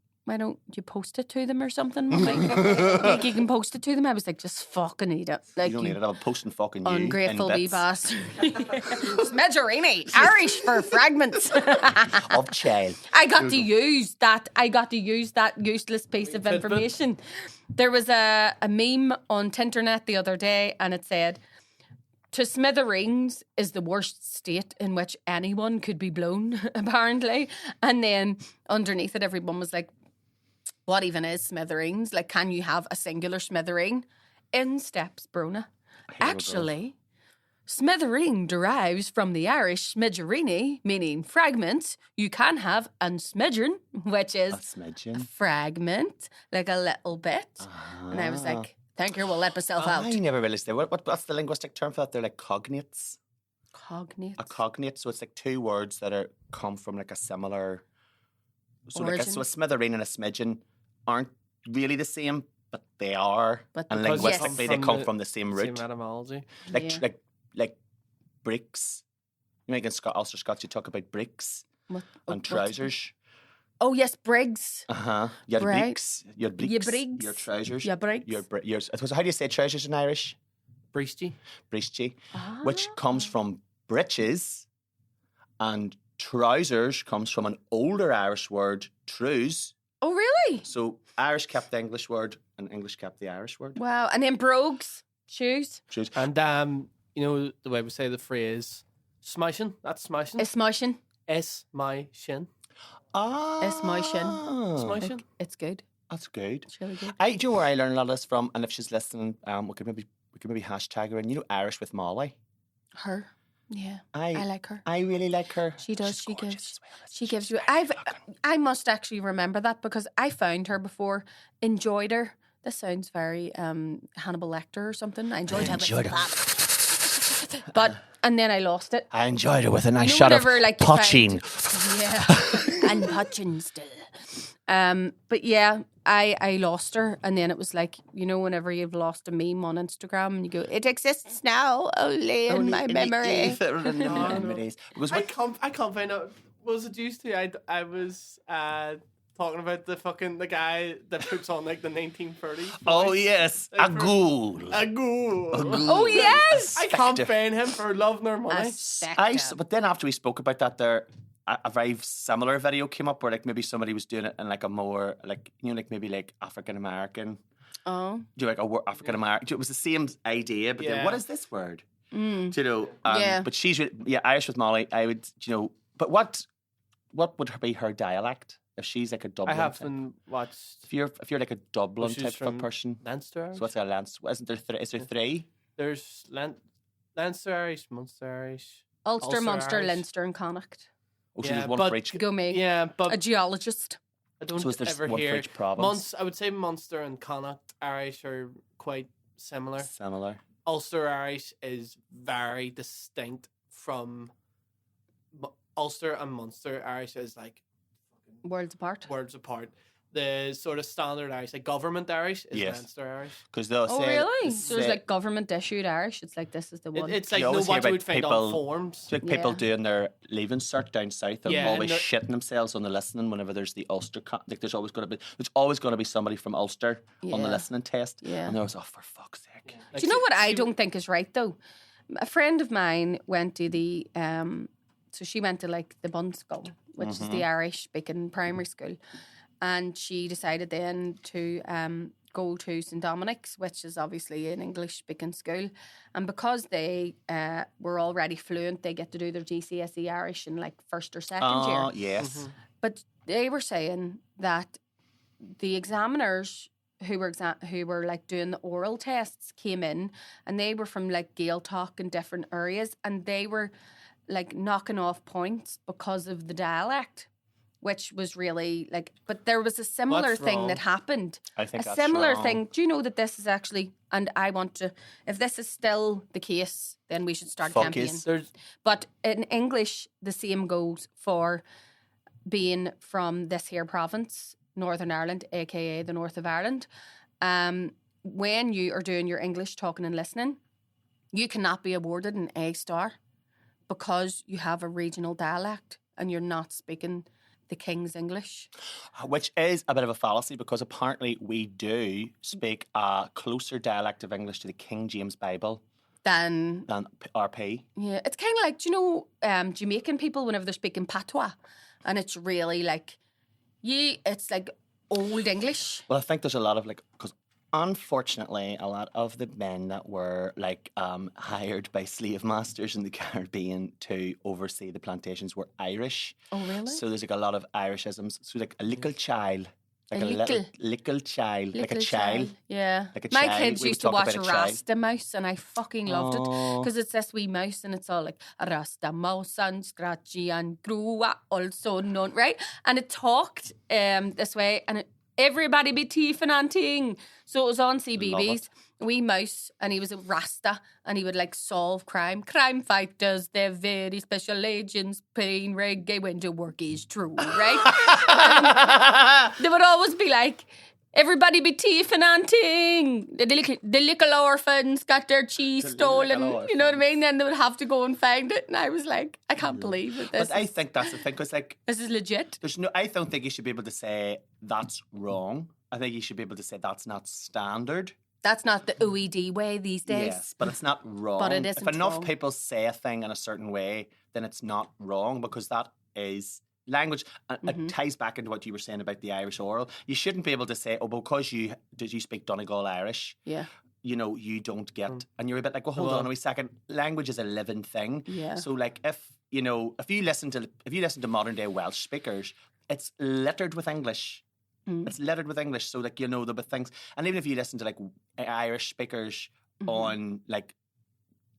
you post it to them or something? Like, you can post it to them. I was like, just fucking eat it. Like, You don't need it. I'm posting fucking you. ungrateful in wee bits bastard. Smedgerini, Irish for fragments. of child. I got to use that useless piece of information. There was a meme on Tinternet the other day, and it said, "To smithereens is the worst state in which anyone could be blown," apparently. And then underneath it, everyone was like, what even is smithereens? Like, can you have a singular smithereen? In steps, Bronagh. Actually, Smithereen derives from the Irish smidgerini, meaning fragment. You can have an smidgen, which is A smidgen. fragment, like a little bit. And I was like, thank you, we'll let myself out. I never realised that. What's the linguistic term for that? They're like cognates. Cognate. A cognate, so it's like two words that come from like a similar. So like Origin. so a smithereen and a smidgen aren't really the same, but they are. But And because- linguistically, they From come the from the same root. Same etymology. Yeah. Like bricks. You know, like in Ulster Scots, you talk about bricks What- and what- trousers. Oh, yes, Briggs. Your Right. bricks, your bricks, Your brigs. your trousers, Your Briggs. your. How do you say trousers in Irish? Breasty. Breasty, Ah. which comes from breeches, and trousers comes from an older Irish word, trews. Oh, really? So Irish kept the English word, and English kept the Irish word. Wow. And then brogues, shoes. Trews. And you know the way we say the phrase smashing? That's smashing. It's smushing. S my shin. It's my shin. Smashing. It's good. That's good. It's really good. Do you know where I learned a lot of this from? And if she's listening, we could maybe hashtag her. And you know, Irish with Molly. Her. Yeah. I like her. I really like her. She does. She's She gorgeous gives. as well, isn't She she? gives She's you. very fucking- I must actually remember that because I found her before. Enjoyed her. This sounds very Hannibal Lecter or something. I enjoyed her. enjoyed her. But and then I lost it. I enjoyed it with a nice You know shot of whenever, like, you find- poaching. Yeah. And Hutchin still. But yeah, I lost her, and then it was like, you know, whenever you've lost a meme on Instagram and you go, it exists now only in my memory. Memories. Because I what, can't find out. What was it used to? I was talking about the guy that puts on like the 1930s. oh voice. yes, a ghoul. A ghoul. Oh yes, I can't find him for love nor money. But then after we spoke about that, there a very similar video came up where like maybe somebody was doing it in like a more like, you know, like maybe like African American. Oh, Do like a word African American. It was the same idea, but then Yeah. what is this word? Mm. Do you know? Yeah. But she's Irish with Molly. I would, you know. But what would be her dialect if she's like a Dublin? I type? haven't watched If you're like a Dublin she's type of from person. Leinster. So what's a Leinster? Isn't there? Is there three? There's Leinster Irish, Munster Irish. Ulster, Ulster Munster, Irish. Leinster, and Connacht. Oh, so Yeah, there's one but- for each. Go me, Yeah, a but geologist. I don't So is there ever one for hear each province? I would say Munster and Connacht Irish are quite similar. Similar. Ulster Irish is very distinct from Ulster, and Munster Irish is like Worlds apart. words apart. The sort of standard Irish, like government Irish, is Yes. Leinster Irish. Because they'll Oh say. really? So there's say- like government issued Irish. It's like this is the one. It's like You no always hear what you about would find people- on forms. It's like people Yeah. doing their leaving cert down south and Yeah, and always they're- shitting themselves on the listening whenever there's the Ulster. Like there's always going to be somebody from Ulster on the Yeah. listening test. Yeah. And there was, oh, for fuck's sake. Like, Do you know what I she- don't think is right though? A friend of mine went to the so she went to like the Bun School, which is the Irish speaking primary school, and she decided then to go to St Dominic's, which is obviously an English speaking school, and because they were already fluent, they get to do their GCSE Irish in like first or second Oh, year. yes. But they were saying that the examiners who were like doing the oral tests came in, and they were from like Gaeltacht in different areas, and they were like knocking off points because of the dialect, which was really like. But there was a similar What's thing wrong? that happened. I think A that's similar wrong. thing. Do you know that this is actually? And I want to. If this is still the case, then we should start Fuck campaigning. yes. There's But in English, the same goes for being from this here province, Northern Ireland, aka the North of Ireland. When you are doing your English talking and listening, you cannot be awarded an A star because you have a regional dialect and you're not speaking the King's English. Which is a bit of a fallacy because apparently we do speak a closer dialect of English to the King James Bible Then, than RP. yeah, it's kind of like, do you know, Jamaican people, whenever they're speaking patois, and it's really like, it's like old English. Well, I think there's a lot of like, because unfortunately, a lot of the men that were like hired by slave masters in the Caribbean to oversee the plantations were Irish. Oh, really? So there's like a lot of Irishisms. So like a little child Like a little child. Like a child. Yeah. Like a My child. kids We used would to talk watch about a child. Rasta Mouse and I fucking loved it. Because it's this wee mouse and it's all like Rasta Mouse and Scratchy and Grua, also known, right? And it talked this way and everybody be thieving and ting. So it was on CBeebies. Wee mouse, and he was a Rasta, and he would like solve crime fighters, they're very special agents, playing reggae when the work is true, right? They would always be like, everybody be thieving and ting. The little orphans got their cheese stolen, you know what I mean? Then they would have to go and find it, and I was like, I can't believe it. But I think that's the thing, because like this is legit. I don't think you should be able to say that's wrong. I think you should be able to say that's not standard. That's not the OED way these days. Yes, but it's not wrong. But it isn't if enough wrong. people say a thing in a certain way, then it's not wrong, because that is language. It ties back into what you were saying about the Irish oral. You shouldn't be able to say, oh, because you speak Donegal Irish, Yeah. you know, you don't get, and you're a bit like, well, hold on a wee second. Language is a living thing. Yeah. So like, if you listen to modern day Welsh speakers, it's littered with English. It's littered with English, so like, you know, there'll be things, and even if you listen to like Irish speakers on like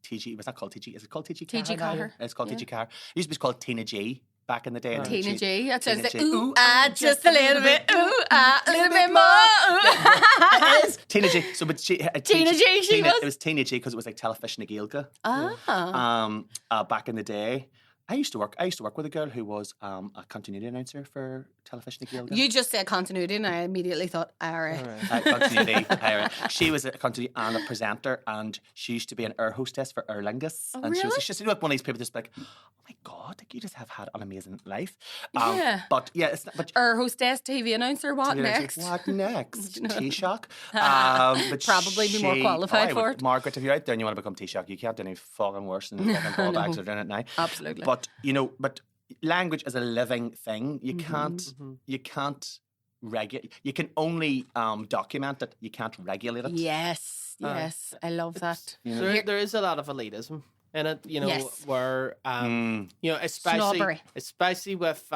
TG, was that called TG? Is it called TG? TG Carr. It's called TG Carr. It used to be called Tina G back in the day. Tina G. That sounds Tina like, G. ooh, just a little bit, ooh, a little bit more. It is Tina G. So, but Tina G, she was. It was Tina G because it was like Telefish na Gaeilge. Ah. Back in the day. I used to work with a girl who was a continuity announcer for Television na Gaeilge. You just said continuity, and I immediately thought, Ira. Continuity. She was a continuity and a presenter, and she used to be an air hostess for Aer Lingus. Oh, and really? she was just, you know, like one of these people just like, oh my God, like you just have had an amazing life. Yeah. But yeah, it's not. But Air hostess, TV announcer, what next? What next? Taoiseach. Probably be more qualified for it. Margaret, if you're out there and you want to become Taoiseach, you can't do any fucking worse than fucking ball bags are doing it now. Absolutely. But you know, language is a living thing. You can't regulate. You can only document it. You can't regulate it. Yes, I love that. There is a lot of elitism in it, you know, where you know, especially with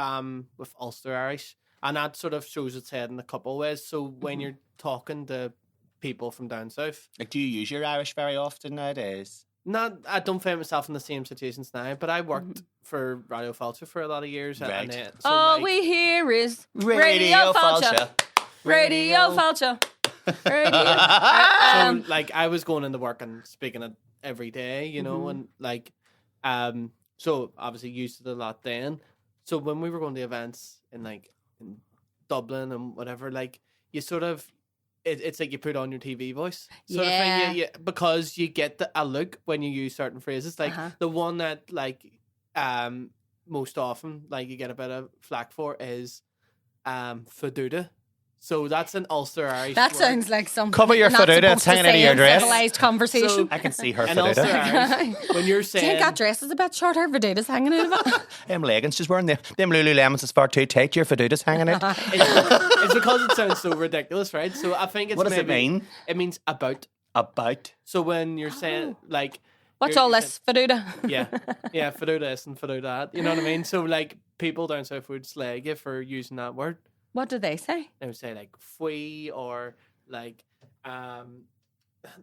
Ulster Irish, and that sort of shows its head in a couple of ways. So when you're talking to people from down south, like, do you use your Irish very often nowadays? I don't find myself in the same situations now, but I worked for Radio Falcha for a lot of years. Right. And, all we hear is Radio Falcha. Radio Falcha. So, like, I was going into work and speaking it every day, you know, and like, so obviously used it a lot then. So when we were going to events in Dublin and whatever, like, you sort of, it's like you put on your TV voice sort of thing, because you get a look when you use certain phrases. Like the one that most often like you get a bit of flack for is faduda. So that's an Ulster Irish That word. Sounds like something. Cover your faduda, it's hanging out of your dress. Civilized conversation. So, I can see her in Ulster faduda. Irish, when you're Do you saying think that dress is a bit short? Her faduda's hanging out of it. Them leggings she's wearing, them Lululemons is far too tight. Your faduda's hanging out. it's because it sounds so ridiculous, right? So I think it's What does it mean? It means about. About. So when you're saying like, What's all this faduda? yeah, faduda this and faduda that. You know what I mean? So like people down south would slag you for using that word. What do they say? They would say like "fui" or like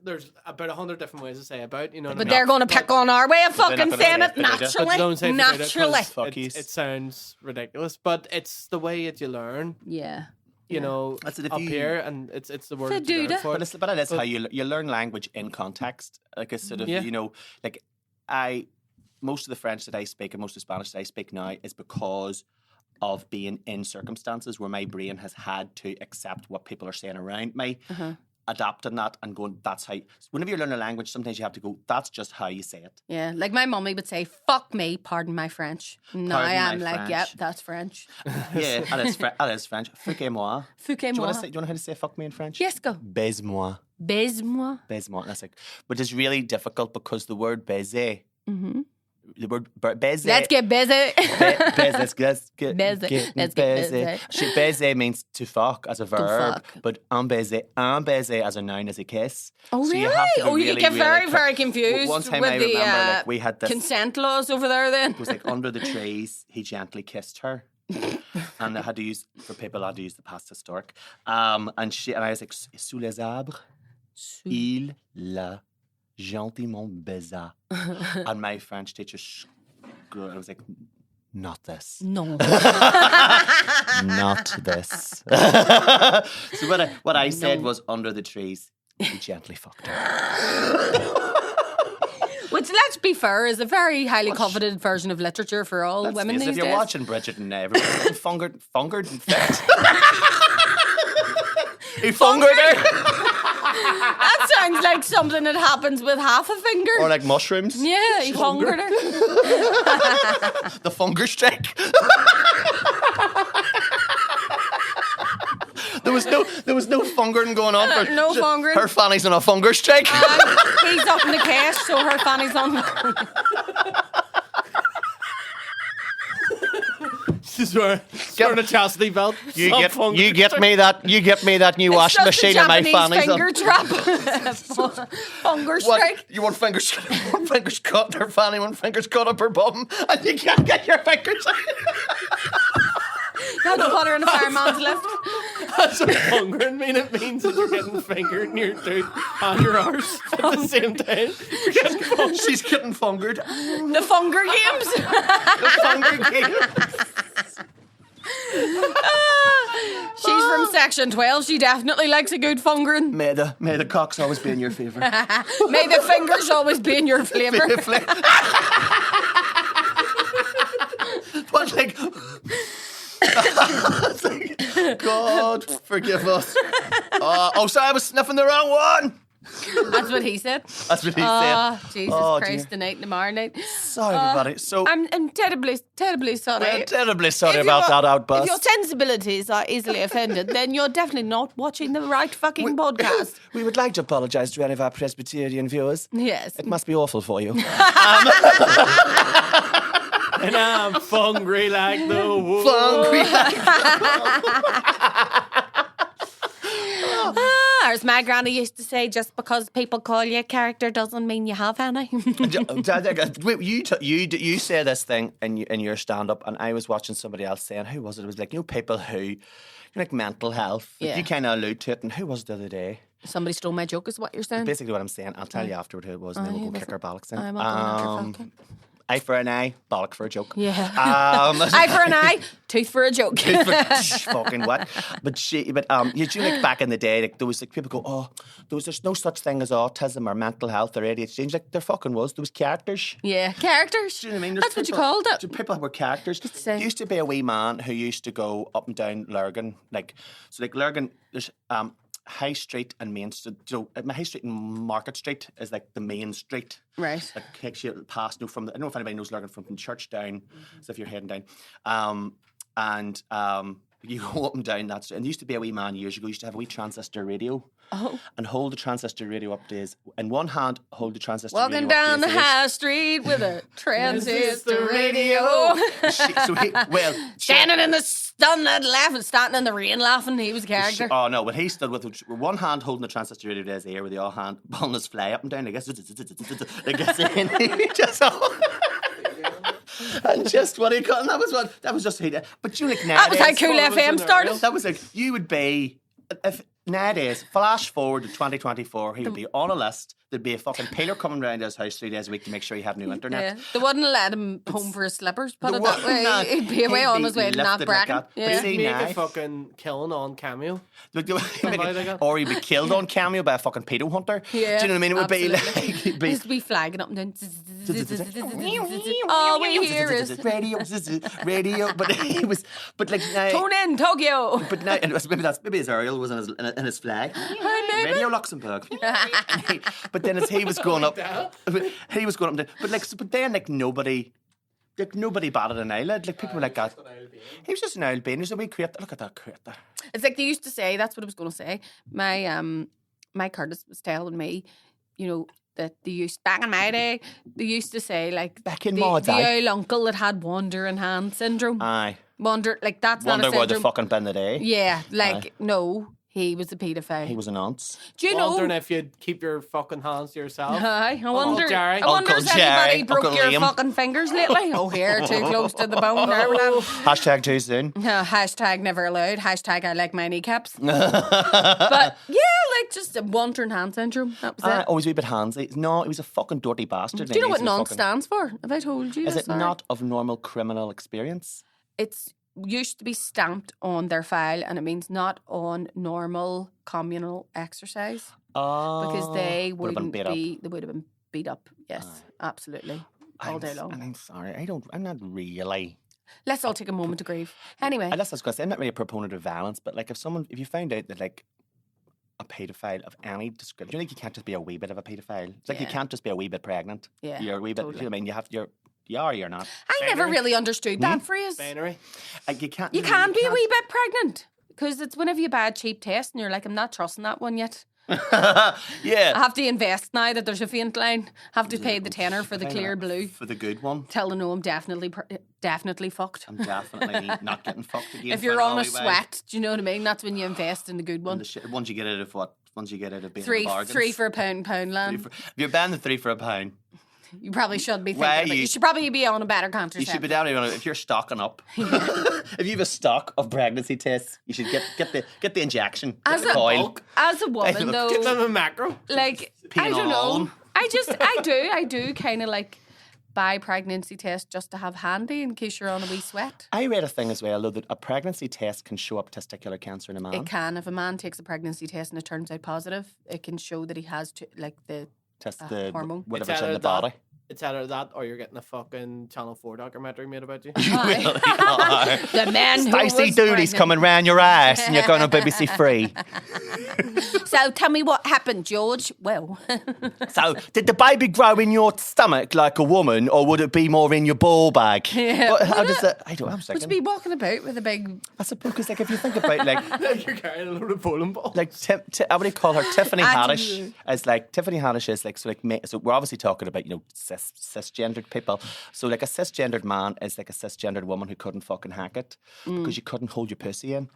there's about 100 different ways to say about. You know, what But I mean? they're going to pick on our way of fucking gonna saying say it faduda. But don't say faduda 'cause naturally. Fuckies. It sounds ridiculous, but it's the way that you learn. Yeah. You know, That's it, if up you- here, and it's the word that you learn Faduda. for. But it is how you learn language in context. Like a sort of, you know, like most of the French that I speak and most of the Spanish that I speak now is because of being in circumstances where my brain has had to accept what people are saying around me, adapting that and going, that's how, whenever you learn a language, sometimes you have to go, that's just how you say it. Yeah, like my mummy would say, fuck me, pardon my French. No, Pardon I am my like, French. yep, that's French. Yeah, that is French. Fouquez-moi. Fouquez-moi. Do you know how to say fuck me in French? Yes, go. Baise-moi. Baise-moi. Baise-moi. That's like, which is really difficult because the word baiser, the word baiser. Let's get busy. Let's get Busy. Let's get busy. Baiser means to fuck as a verb, fuck. but un baiser as a noun, as a kiss. Oh, So really? you have to You get very confused One time with I the remember, like, we had this. consent laws over there then. It was like under the trees, he gently kissed her. and I had to use for people. I had to use the past historic. And I was like, sous les arbres, il l'a gentiment baisa. And my French teacher, I was like, not this. No. Not this. So what I said was, under the trees, he gently fucked her. Which, let's be fair, is a very highly coveted version of literature for all women these days. If you're watching Bridget and everybody, fungered in fact. He fungered her. That sounds like something that happens with half a finger. Or like mushrooms. Yeah, he fungered her. The funger strike. There was no fungering going on. No fungering. Her fanny's on a funger strike. He's up in the cash, so her fanny's on. She's wearing a chastity belt. You get me that new washing machine and my fanny's finger on. trap. Funger strike. You want fingers? One finger's cut her fanny, one finger's cut up her bum, and you can't get your fingers. You have to put her in a fireman's lift. That's what fungering mean. It means that you're getting fingered in your dude and your arse at the same time. She's getting fungered. The Funger Games. The Funger Games. She's from section 12. She definitely likes a good fungering. May the cocks always be in your favour. May the fingers always be in your flavour. But like, God forgive us. Sorry, I was sniffing the wrong one. That's what he said. That's what he said. Jesus Christ, dear. tonight and tomorrow night. Sorry, everybody. So I'm terribly sorry. we're terribly sorry about that outburst. If your sensibilities are easily offended, then you're definitely not watching the right fucking podcast. We would like to apologise to any of our Presbyterian viewers. Yes. It must be awful for you. And I'm fungry like the wolf. As my granny used to say, just because people call you a character doesn't mean you have any. You say this thing in your stand-up, and I was watching somebody else saying, who was it? It was like, people who, like mental health. Yeah. You kind of allude to it, and who was it the other day? Somebody stole my joke, is what you're saying? Basically what I'm saying. I'll tell you afterward who it was, and then we'll go kick our bollocks in. I'm not going to Eye for an eye, bollock for a joke. Yeah. Eye for an eye, tooth for a joke. Fucking what? But you do like back in the day, like there was like people go, there's no such thing as autism or mental health or ADHD. Like there fucking was. There was characters. Yeah, characters. Do you know what I mean? That's what you called it. People were characters. There used to be a wee man who used to go up and down Lurgan. Lurgan, there's High Street and Main Street. So High Street and Market Street is like the main street. Right. That takes you past. I don't know if anybody knows Lurgan from church down. So if you're heading down, you go up and down that street. And there used to be a wee man years ago. Used to have a wee transistor radio. Oh. And hold the transistor radio up to his. In one hand, hold the transistor radio radio down up the to his high street with a transistor radio. Standing in the sun laughing, standing in the rain laughing. He was a character. Oh no, when he stood with one hand holding the transistor radio to his ear, with the other hand pulling his fly up and down, I guess it gets in. He just and just what he got, and that was just he did. But you like nowadays, that was how Cool FM started. That was like you would be if nowadays, flash forward to 2024, he would be on a list. There'd be a fucking peeler coming round his house 3 days a week to make sure he had new internet. Yeah. They wouldn't let him home for his slippers, put it that way. He'd be away on his way to not bragging. Yeah. He'd make a fucking killing on Cameo. Or he'd be killed on Cameo by a fucking pedo hunter. Yeah, do you know what I mean? It would be like... He'd just be flagging up and down. All we hear is... Radio. But he was... But like now... Tune in, Tokyo. But now... Maybe his Ariel was in his flag. Radio Luxembourg. But then as he was going up, but then nobody batted an eyelid. Like people were like that. He was just an old bean. He was a wee creator. Look at that creator. It's like they used to say. That's what I was going to say. My Curtis was telling me, you know, that they used back in my day. They used to say like back in my day, the old uncle that had wandering hand syndrome. Aye, that's wonder not a syndrome. where the fucking been the day. Yeah, like no. He was a paedophile. He was a nonce. Do you know? Wondering if you'd keep your fucking hands to yourself. I wonder. Jerry. I wonder Uncle if anybody Jerry, broke Uncle your Liam. fucking fingers lately. Oh, here, too close to the bone. There, Hashtag too soon. Hashtag never allowed. Hashtag I like my kneecaps. But yeah, like just a wandering hand syndrome. That was it. Always a wee bit handsy. No, he was a fucking dirty bastard. Do you know what He's a nonce fucking- stands for? Have I told you Is this? it Sorry. not of normal criminal experience? It's used to be stamped on their file, and it means not on normal communal exercise Oh, because they would have been wouldn't beat up. be. They would have been beat up. Yes, absolutely, all day long. And I'm sorry, I'm not really. Let's all take a moment to grieve. Anyway, Unless I was going to say, I'm not really a proponent of violence, but like if you found out that like a paedophile of any description, you can't just be a wee bit of a paedophile. It's like you Yeah. can't just be a wee bit pregnant. Yeah, You're a wee bit. totally. You know what I mean, you are or you're not. I never binary. really understood that phrase. Binary. Like you can't. You can be a wee bit pregnant because it's whenever you bad cheap test and you're like, I'm not trusting that one yet. I Yeah. have to invest now that there's a faint line. Have to pay the tenner for the clear blue. For the good one. Tell them no, I'm definitely fucked. I'm definitely not getting fucked again. If for you're an on a alleyway. sweat, do you know what I mean? That's when you invest in the good one. Once you get out of what? Once you get out of being Three bargains. for a pound land. If you're banned the 3 for a pound, You probably should be Why thinking about it. you- You should probably be on a better you contraceptive. should be down here if you're stocking up. If you have a stock of pregnancy tests, you should get the injection. Get As the a coil. As a woman, though, Get them a macro. like Peeing I don't on all of know. them. I do kind of like buy pregnancy tests just to have handy in case you're on a wee sweat. I read a thing as well, though, that a pregnancy test can show up testicular cancer in a man. It can if a man takes a pregnancy test and it turns out positive, it can show that he has like the Test a the hormone. whatever's It's in either the body. It's either that or you're getting a fucking Channel 4 documentary made about you. the man who Stacey was Dooley's pregnant. coming round your ass and you're going on BBC Three. So tell me what happened, George. Well, So, did the baby grow in your stomach like a woman, or would it be more in your ball bag? Yeah. How does that? I don't know. I'm would you thinking. be walking about with a big? I suppose because, like, if you think about like. You're carrying a load of bowling balls. Like, how would you call her? Tiffany I Haddish. do. As like Tiffany Haddish is like so we're obviously talking about cisgendered people. So like a cisgendered man is like a cisgendered woman who couldn't fucking hack it because you couldn't hold your pussy in.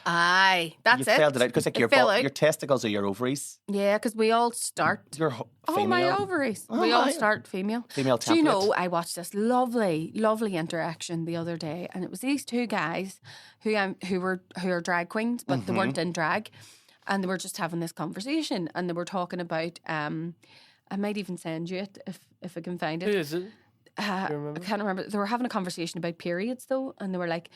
Aye, that's You it. failed it out because like It your fell out. your testicles are your ovaries. Yeah, because we all start. Your Oh, my female. ovaries. Oh, we all aye. start female. Female Do you know, template. I watched this lovely interaction the other day, and it was these two guys who are drag queens, but they weren't in drag, and they were just having this conversation, and they were talking about. I might even send you it if I can find Who it. is it? I can't remember. They were having a conversation about periods though, and they were like,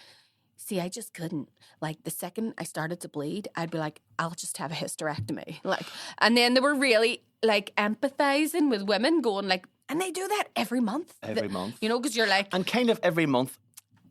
see, I just couldn't. Like the second I started to bleed, I'd be like, I'll just have a hysterectomy. Like, and then they were really like empathizing with women, going like, and they do that every month. Every month. You know, because you're like, And kind of every month,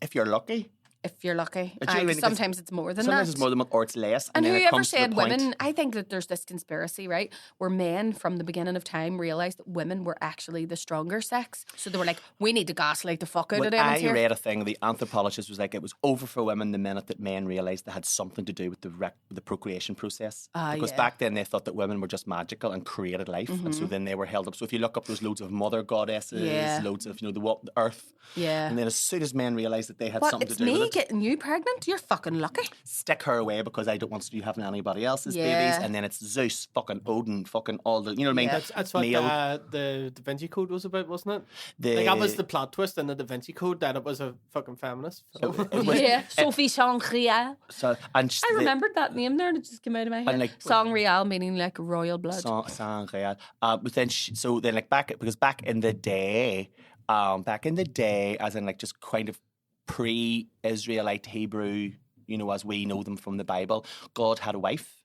if you're lucky. if you're lucky. Do you know what I mean? 'Cause Sometimes it's more than Sometimes that. it's more than month or it's less. And then it whoever comes to the said point- women, I think that there's this conspiracy, right, where men from the beginning of time realised that women were actually the stronger sex. So they were like, we need to gaslight the fuck out When of them. I here. read a thing, the anthropologist was like, it was over for women the minute that men realised they had something to do with the procreation process. Because yeah. back then they thought that women were just magical and created life, and so then they were held up. So if you look up, there's loads of mother goddesses, Yeah. loads of the earth. Yeah. And then as soon as men realised that they had What, something it's to do me with it, getting you pregnant? You're fucking lucky. stick her away because I don't want you having anybody else's Yeah. babies. And then it's Zeus, fucking Odin, fucking all the, you know what I mean? Yeah. That's what Male. the Da Vinci Code was about, wasn't it? The- Like that was the plot twist in the Da Vinci Code that it was a fucking feminist. film. Yeah, Sophie Sangria. So, and just I the- remembered that name there and it just came out of my head. like- Sangreal meaning like royal blood. San Real. But then, so then, like back in the day, as in like just kind of pre-Israelite Hebrew, you know, as we know them from the Bible, God had a wife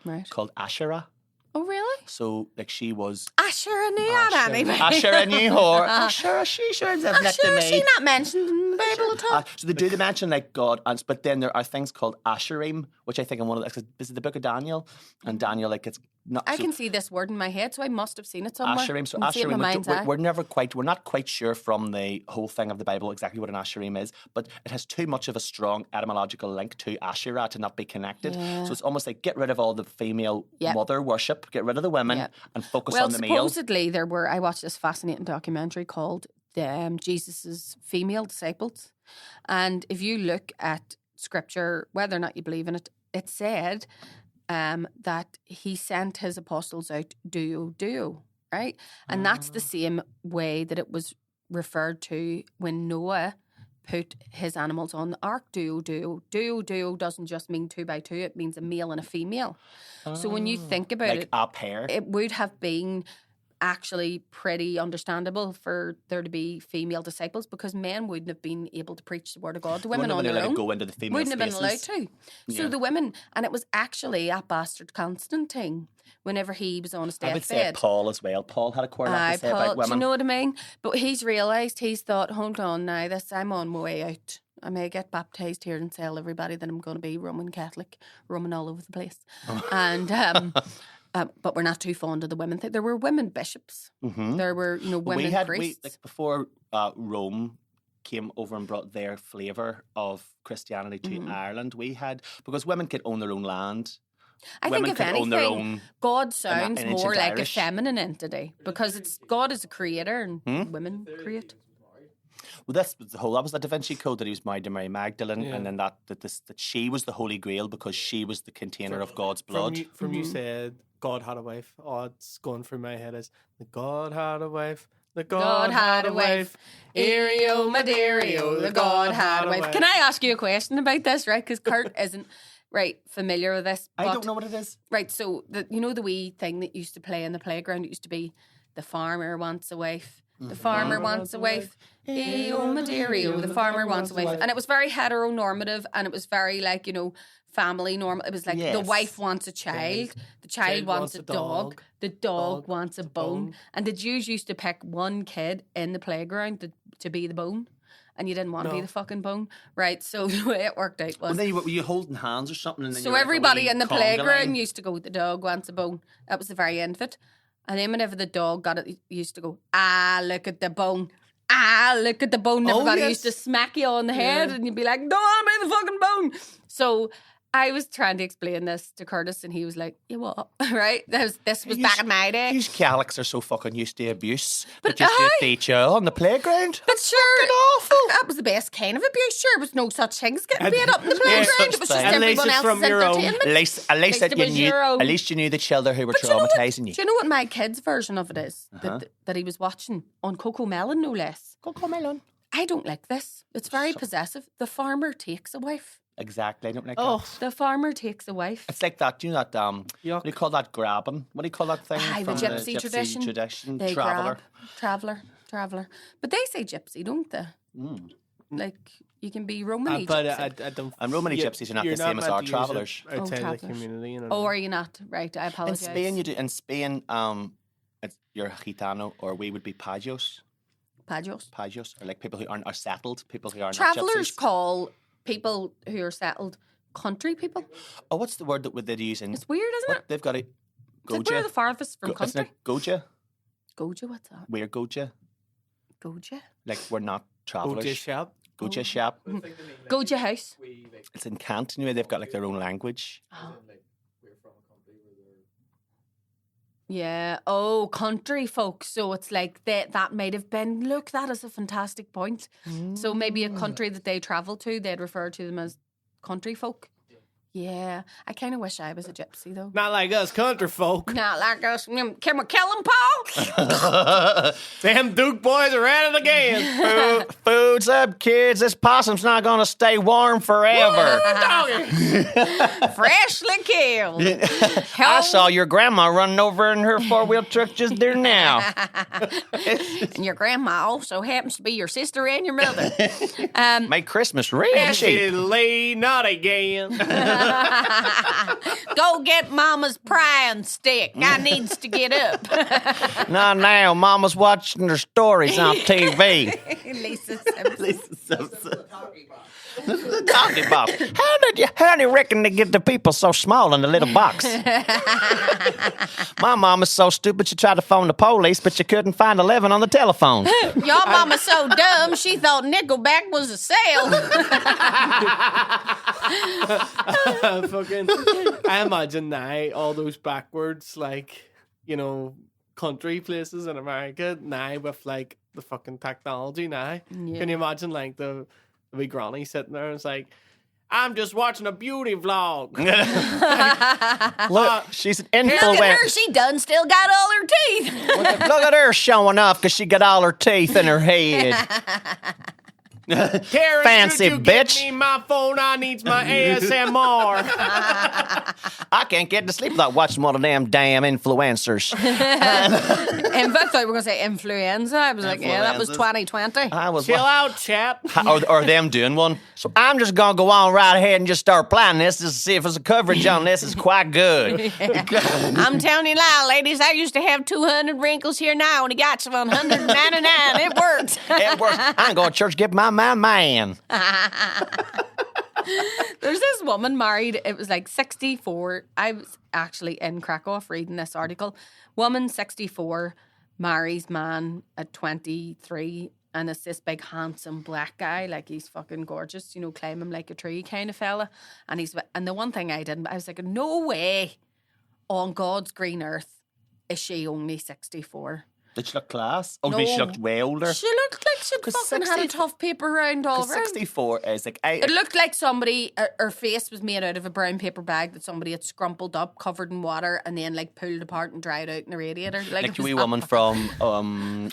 Right. called Asherah. Oh, really? So like she was. Asher and that anyway. Asherah knew her. Asherah, she should have left Asher, me. she not mentioned in the Bible at all. So they do mention like God, but then there are things called Asherim, which I think in one of the, this is the book of Daniel, and Daniel like it's not. I so, can see this word in my head, so I must have seen it somewhere. Asherim. So I can see it in my Asherim, mind's eye. we're not quite sure from the whole thing of the Bible exactly what an Asherim is, but it has too much of a strong etymological link to Asherah to not be connected. Yeah. So it's almost like get rid of all the female Yep. mother worship, get rid of the women, Yep. and focus Well, on the male. supposedly I watched this fascinating documentary called Jesus's Female Disciples, and if you look at scripture, whether or not you believe in it, it said that he sent his apostles out duo, right? And that's the same way that it was referred to when Noah put his animals on the ark. Duo doesn't just mean 2 by 2, it means a male and a female. So when you think about like it, a pair. it would have been actually pretty understandable for there to be female disciples, because men wouldn't have been able to preach the word of God to women on their own. Go into the female Wouldn't have spaces. been allowed to. So the women, and it was actually at Bastard Constantine, whenever he was on his deathbed. I would say Paul as well. Paul had a quarter to say about women. Do you know what I mean? But he's realised, he's thought, hold on now, I'm on my way out. I may get baptised here and tell everybody that I'm going to be Roman Catholic, roaming all over the place. And but we're not too fond of the women thing. There were women bishops. Mm-hmm. There were, women priests. Before Rome came over and brought their flavour of Christianity to Ireland, because women could own their own land. I think if anything, God sounds more like Irish. a feminine entity, because God is a creator and women create. Well, that was the Da Vinci Code, that he was married to Mary Magdalene, and then that she was the Holy Grail because she was the container of God's blood. From you said God had a wife. Oh, it's going through my head as the God had a wife. The God had a wife. Erio Maderio, the God had a wife. Can I ask you a question about this, right? Because Kurt isn't familiar with this. I don't know what it is. Right, so the wee thing that used to play in the playground, it used to be the farmer wants a wife. The farmer wants a wife. Eo Maderio, the farmer wants a wife. And it was very heteronormative, and it was very family normal. It was like the wife wants a child, the child wants a dog, the dog wants a bone. And the Jews used to pick one kid in the playground to be the bone. And you didn't want to be the fucking bone, right? So the way it worked out was... Well, then were you holding hands or something? And then so everybody in the playground used to go, the dog wants a bone. That was the very end of it. And then whenever the dog got it, he used to go, look at the bone. Look at the bone. He used to smack you on the head and you'd be like, don't want to be the fucking bone. So I was trying to explain this to Curtis and he was like, you what? Right? This was back in my day. These Catholics are so fucking used to abuse. But just to teach you on the playground. But sure, awful. That was the best kind of abuse. Sure, there was no such thing as getting beat up in the playground. It was just everyone else's entertainment. At least you knew the children who were traumatising you. Do you know what my kid's version of it is? That he was watching on Coco Melon, no less. Coco Melon. I don't like this. It's very possessive. The farmer takes a wife. Exactly, I don't like that. The farmer takes a wife. It's like that, you know that, what do you call that, grabbing? What do you call that thing? The gypsy tradition. They Traveller. But they say gypsy, don't they? Like, you can be Romany gypsy. And Romany gypsies are not the same as our travellers. Outside the community, are you not? Right, I apologise. In Spain, you do. In Spain, you're Gitano, or we would be Pajos. Pajos, or like people who are settled, people who are not gypsies. Travellers call people who are settled country people. Oh, what's the word that they'd use in? It's weird, isn't it? They've got it. Goja. We're the farthest from country. Isn't it Goja? Goja, what's that? We're Goja. Goja? Like, we're not travellers. Goja shop. Goja shop. Goja house. It's in Kent, anyway. They've got like their own language. Yeah. Country folks. So it's like that might have been. Look, that is a fantastic point. So maybe a country that they travel to, they'd refer to them as country folk. Yeah. I kind of wish I was a gypsy though. Not like us country folk. Not like us. Can we kill them, Paul? Them Duke boys are at it again. Food's up, kids. This possum's not going to stay warm forever. Freshly killed. I saw your grandma running over in her four-wheel truck just there now. And your grandma also happens to be your sister and your mother. Make Christmas real cheap. Not again. Go get Mama's prying stick. I needs to get up. Not now. Mama's watching her stories on TV. Lisa Simpson. The doggy box. How do you reckon they get the people so small in the little box? My mama's so stupid she tried to phone the police, but she couldn't find 11 on the telephone. Your mama's so dumb she thought Nickelback was a sale. I imagine now all those backwards, like, country places in America now with like the fucking technology now. Yeah. Can you imagine like the wee granny sitting there and it's like, I'm just watching a beauty vlog. Look, she's an Look influencer. at her, she done still got all her teeth. Look at her showing off because she got all her teeth in her head. Carrie, Fancy could you bitch. Give me my phone. I needs my ASMR. I can't get to sleep without watching one of them damn influencers. In fact, I thought we were going to say influenza. I was like, yeah, that was Influenzas. 2020. I was Chill out, chap. or them doing one. So I'm just gonna go on right ahead and just start planning this to see if there's a coverage on this. Is quite good. I'm telling you now, ladies, I used to have 200 wrinkles here now, and I got 199. It works. It works. I'm going to church get my man. There's this woman married, it was like 64. I was actually in Krakow reading this article. Woman 64 marries man at 23, and it's this big handsome black guy, like he's fucking gorgeous, climb him like a tree kind of fella. And the one thing I was like, no way on God's green earth is she only 64. Did she look class? Oh, No. maybe she looked way older. She looked like she'd 'Cause fucking had a 60 tough paper round all around. 64 is like... It looked like somebody, her face was made out of a brown paper bag that somebody had scrumpled up, covered in water, and then like pulled apart and dried out in a radiator. like it the was wee woman from...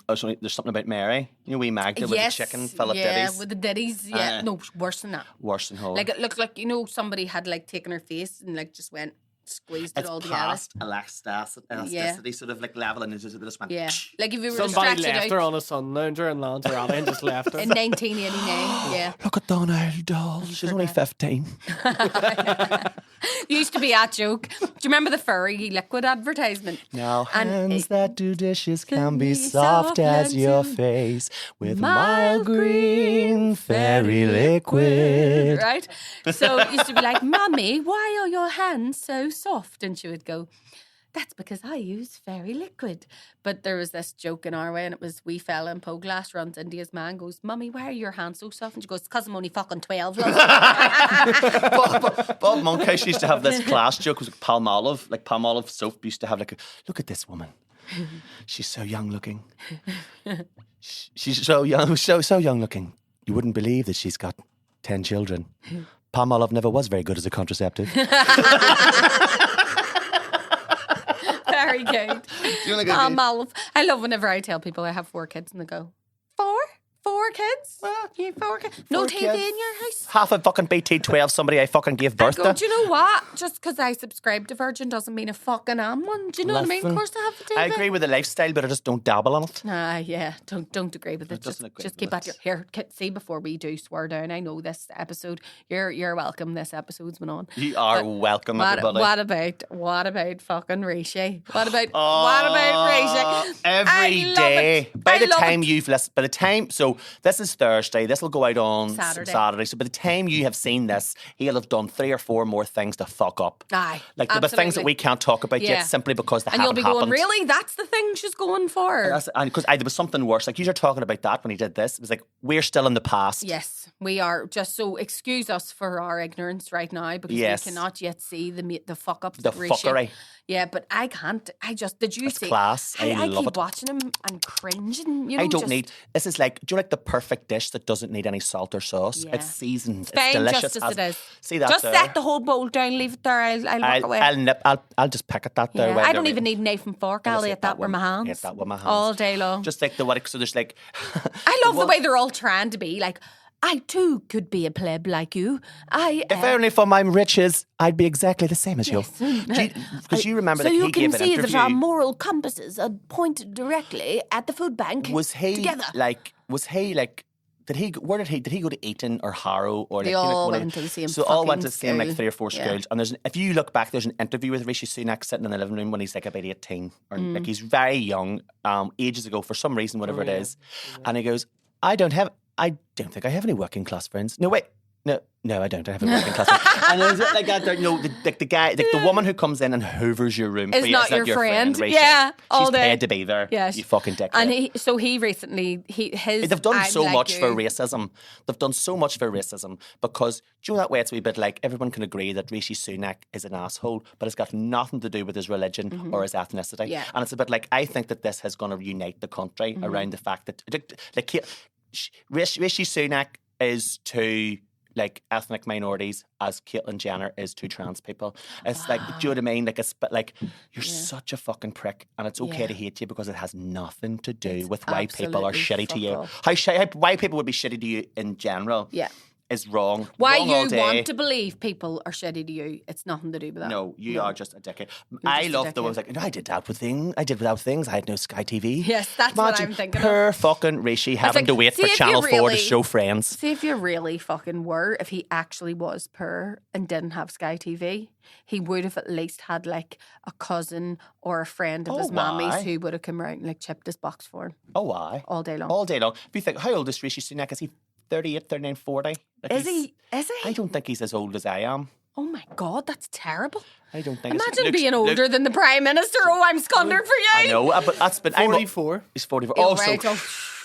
there's something about Mary. Wee Magda with the chicken, Philip Ditties. with the ditties. Yeah, no, worse than that. Worse than whole. Like it looked like somebody had like taken her face and like just went squeezed it it's all together. past elasticity, sort of like level, and it just went... Yeah, like if you were to Somebody stretch left it her out on a sun lounger in Lanzarote and just left her. in 1989. Yeah, Look at Donna doll. She's only 15. used to be that joke. Do you remember the furry liquid advertisement? Now And hands it- that do dishes can be be soft soft as and your soon. face with Mild mild green fairy liquid. Right? So it used to be like, Mummy, why are your hands so soft? And she would go, that's because I use fairy liquid. But there was this joke in our way, and it was wee fella in Poglass runs into his man, goes, Mummy, why are your hands so soft? And she goes, it's because I'm only fucking 12. love." Bob Monkhouse used to have this class joke. It was like Palmolive. Like Palmolive soap used to have like, look at this woman. She's so young looking. She's so young, so young looking. You wouldn't believe that she's got 10 children. Palmolive never was very good as a contraceptive. Very good. Olive. I love whenever I tell people I have 4 kids and they go, 4? 4 kids? Well, You 4 kids? No 4 TV kids. in your house? Half a fucking BT12 somebody I fucking gave birth Go, to. do you know what? Just because I subscribe to Virgin doesn't mean I fucking am one. Do you know what I mean? Of Listen, course I have to do I agree with the lifestyle, but I just don't dabble in it. Yeah. Don't agree with it. doesn't agree Just with keep it. at your here. See, before we do swear down, I know this episode. You're welcome. This episode's been on. You are welcome, What, everybody. what about fucking Rishi? What about Rishi? Every I love day. it. By I the love time it. you've listened, by the time, so this is Thursday, this will go out on Saturday. So by the time you have seen this, he'll have done 3 or 4 more things to fuck up. Aye, Like the things that absolutely. we can't talk about Yeah. yet simply because they And you'll haven't be going, happened. really? That's the thing she's going for. Because there was something worse. Like you were talking about that when he did this. It was like, we're still in the past. Yes, we are. Just so excuse us for our ignorance right now because Yes. we cannot yet see the fuck ups. The fuckery. Yeah, but I can't. Did you It's see? class. I love keep it. watching him and cringing. You know, I don't just need. This is like, do you like the perfect dish that doesn't need any salt or sauce? Yeah. It's seasoned. It's fine delicious. just as it is. See that Just there? set the whole bowl down, leave it there. I'll walk away. I'll nip. I'll just pick at that there. Yeah, while I don't they're even waiting. need knife and fork. I'll I'll just eat eat that with my hands. Eat that with my hands. all day long. Just like the what? So there's like. I love the way they're all trying to be like. I too could be a pleb like you. If only for my riches, I'd be exactly the same as you. Because you remember so that you he can gave an see interview. that our moral compasses are pointed directly at the food bank. Was he together? like? Was he like? Did he? Where did he? Did he go to Eton or Harrow or? They like, all one of went to the same So all went to the fucking same like school. 3 or 4 Yeah. schools. And if you look back, there's an interview with Rishi Sunak sitting in the living room when he's like about 18 or Mm. like he's very young, ages ago for some reason, whatever it is, and he goes, I don't think I have any working class friends. No, wait. No, I don't. I have a working class friend. And is it like that? The guy, like the woman who comes in and hoovers your room Is for you, not it's your friend. Rachel. Yeah, all She's day. paid to be there. Yes. You fucking dickhead. And he recently They've done I'm so like much you. for racism. They've done so much for racism because, do you know that way it's a wee bit like everyone can agree that Rishi Sunak is an asshole, but it's got nothing to do with his religion or his ethnicity. Mm-hmm. Yeah. And it's a bit like, I think that this is going to unite the country Mm-hmm. around the fact that, like, Rishi Sunak is to like ethnic minorities as Caitlyn Jenner is to trans people. It's like, do you know what I mean? Like, it's but like you're such a fucking prick, and it's okay to hate you because it has nothing to do with why people are shitty to you. How why people would be shitty to you in general. Yeah. Is wrong. Why wrong all you day. want to believe people are shitty to you? It's nothing to do with that. No, you are just a dickhead. I love the ones like, I did without things. I had no Sky TV. Yes, that's what I'm thinking. Poor fucking Rishi having to wait for Channel 4 to show Friends. See if you really fucking were, if he actually was poor and didn't have Sky TV, he would have at least had like a cousin or a friend of his mammy's who would have come around and like chipped his box for him. Oh, why? All day long. All day long. If you think, how old is Rishi Sunak? Is he 38, 39, 40? Like Is he? I don't think he's as old as I am. Oh my God, that's terrible. I don't think. Imagine being older than the Prime Minister. Oh, I'm scundered for you. I know, but that's been 44. He's 44. Yeah, Oh, right, so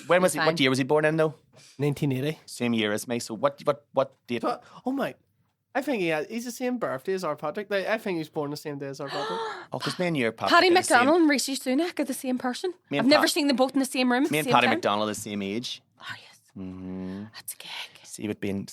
when was he? What year was he born in though? 1980. Same year as me. So what date? But, oh my, I think he's the same birthday as our Patrick. Like, I think he was born the same day as our Patrick. Oh, because me and your Patrick Paddy are the McDonald and Rishi Sunak are the same person. I've never seen them both in the same room at Me the and same Paddy time. McDonald are the same age. Oh yes, that's a gag. See, but being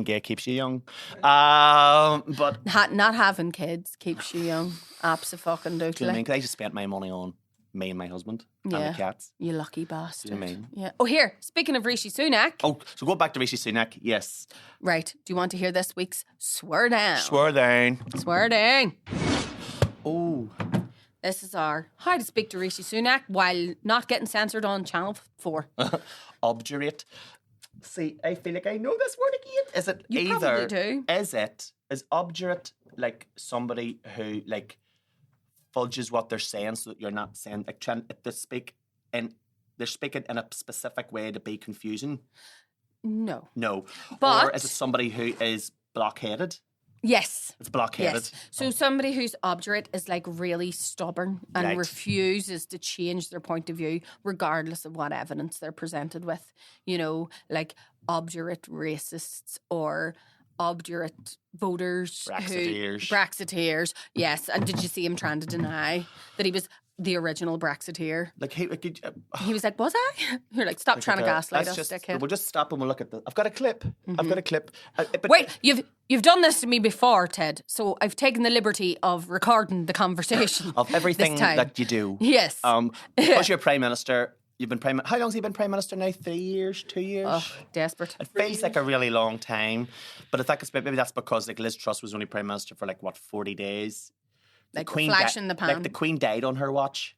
gay keeps you young. But Not having kids keeps you young. do you know what I mean? Absolutely. 'Cause I just spent my money on me and my husband and the cats. You lucky bastard. Do you know what I mean? Yeah. Oh, here. Speaking of Rishi Sunak. Oh, so go back to Rishi Sunak. Yes. Right. Do you want to hear this week's Swear Down? Swear down. Swear Down. Oh. This is our how to speak to Rishi Sunak while not getting censored on Channel 4. Obdurate. See, I feel like I know this word again. Is it You either? probably do. Is obdurate like somebody who like fudges what they're saying so that you're not saying like trying to speak and they're speaking in a specific way to be confusing? No. No. But- or is it somebody who is blockheaded? Yes. It's blockheaded. Yes. So somebody who's obdurate is like really stubborn and Right. refuses to change their point of view regardless of what evidence they're presented with. You know, like obdurate racists or obdurate voters. Brexiteers. Yes. And did you see him trying to deny that he was the original Brexiteer? Like He was like, was I? You're like, stop trying to gaslight us, dickhead. We'll just stop and we'll look at the. I've got a clip. I've got a clip. But Wait, you've done this to me before, Ted. So I've taken the liberty of recording the conversation of everything this time. that you do. Yes. Because you're Prime Minister, you've been Prime. How long's he been Prime Minister now? 3 years? 2 years? Oh, desperate. It feels like a really long time, but I think maybe that's because like Liz Truss was only Prime Minister for like what 40 days. Like a flash in the pan. Like the Queen died on her watch.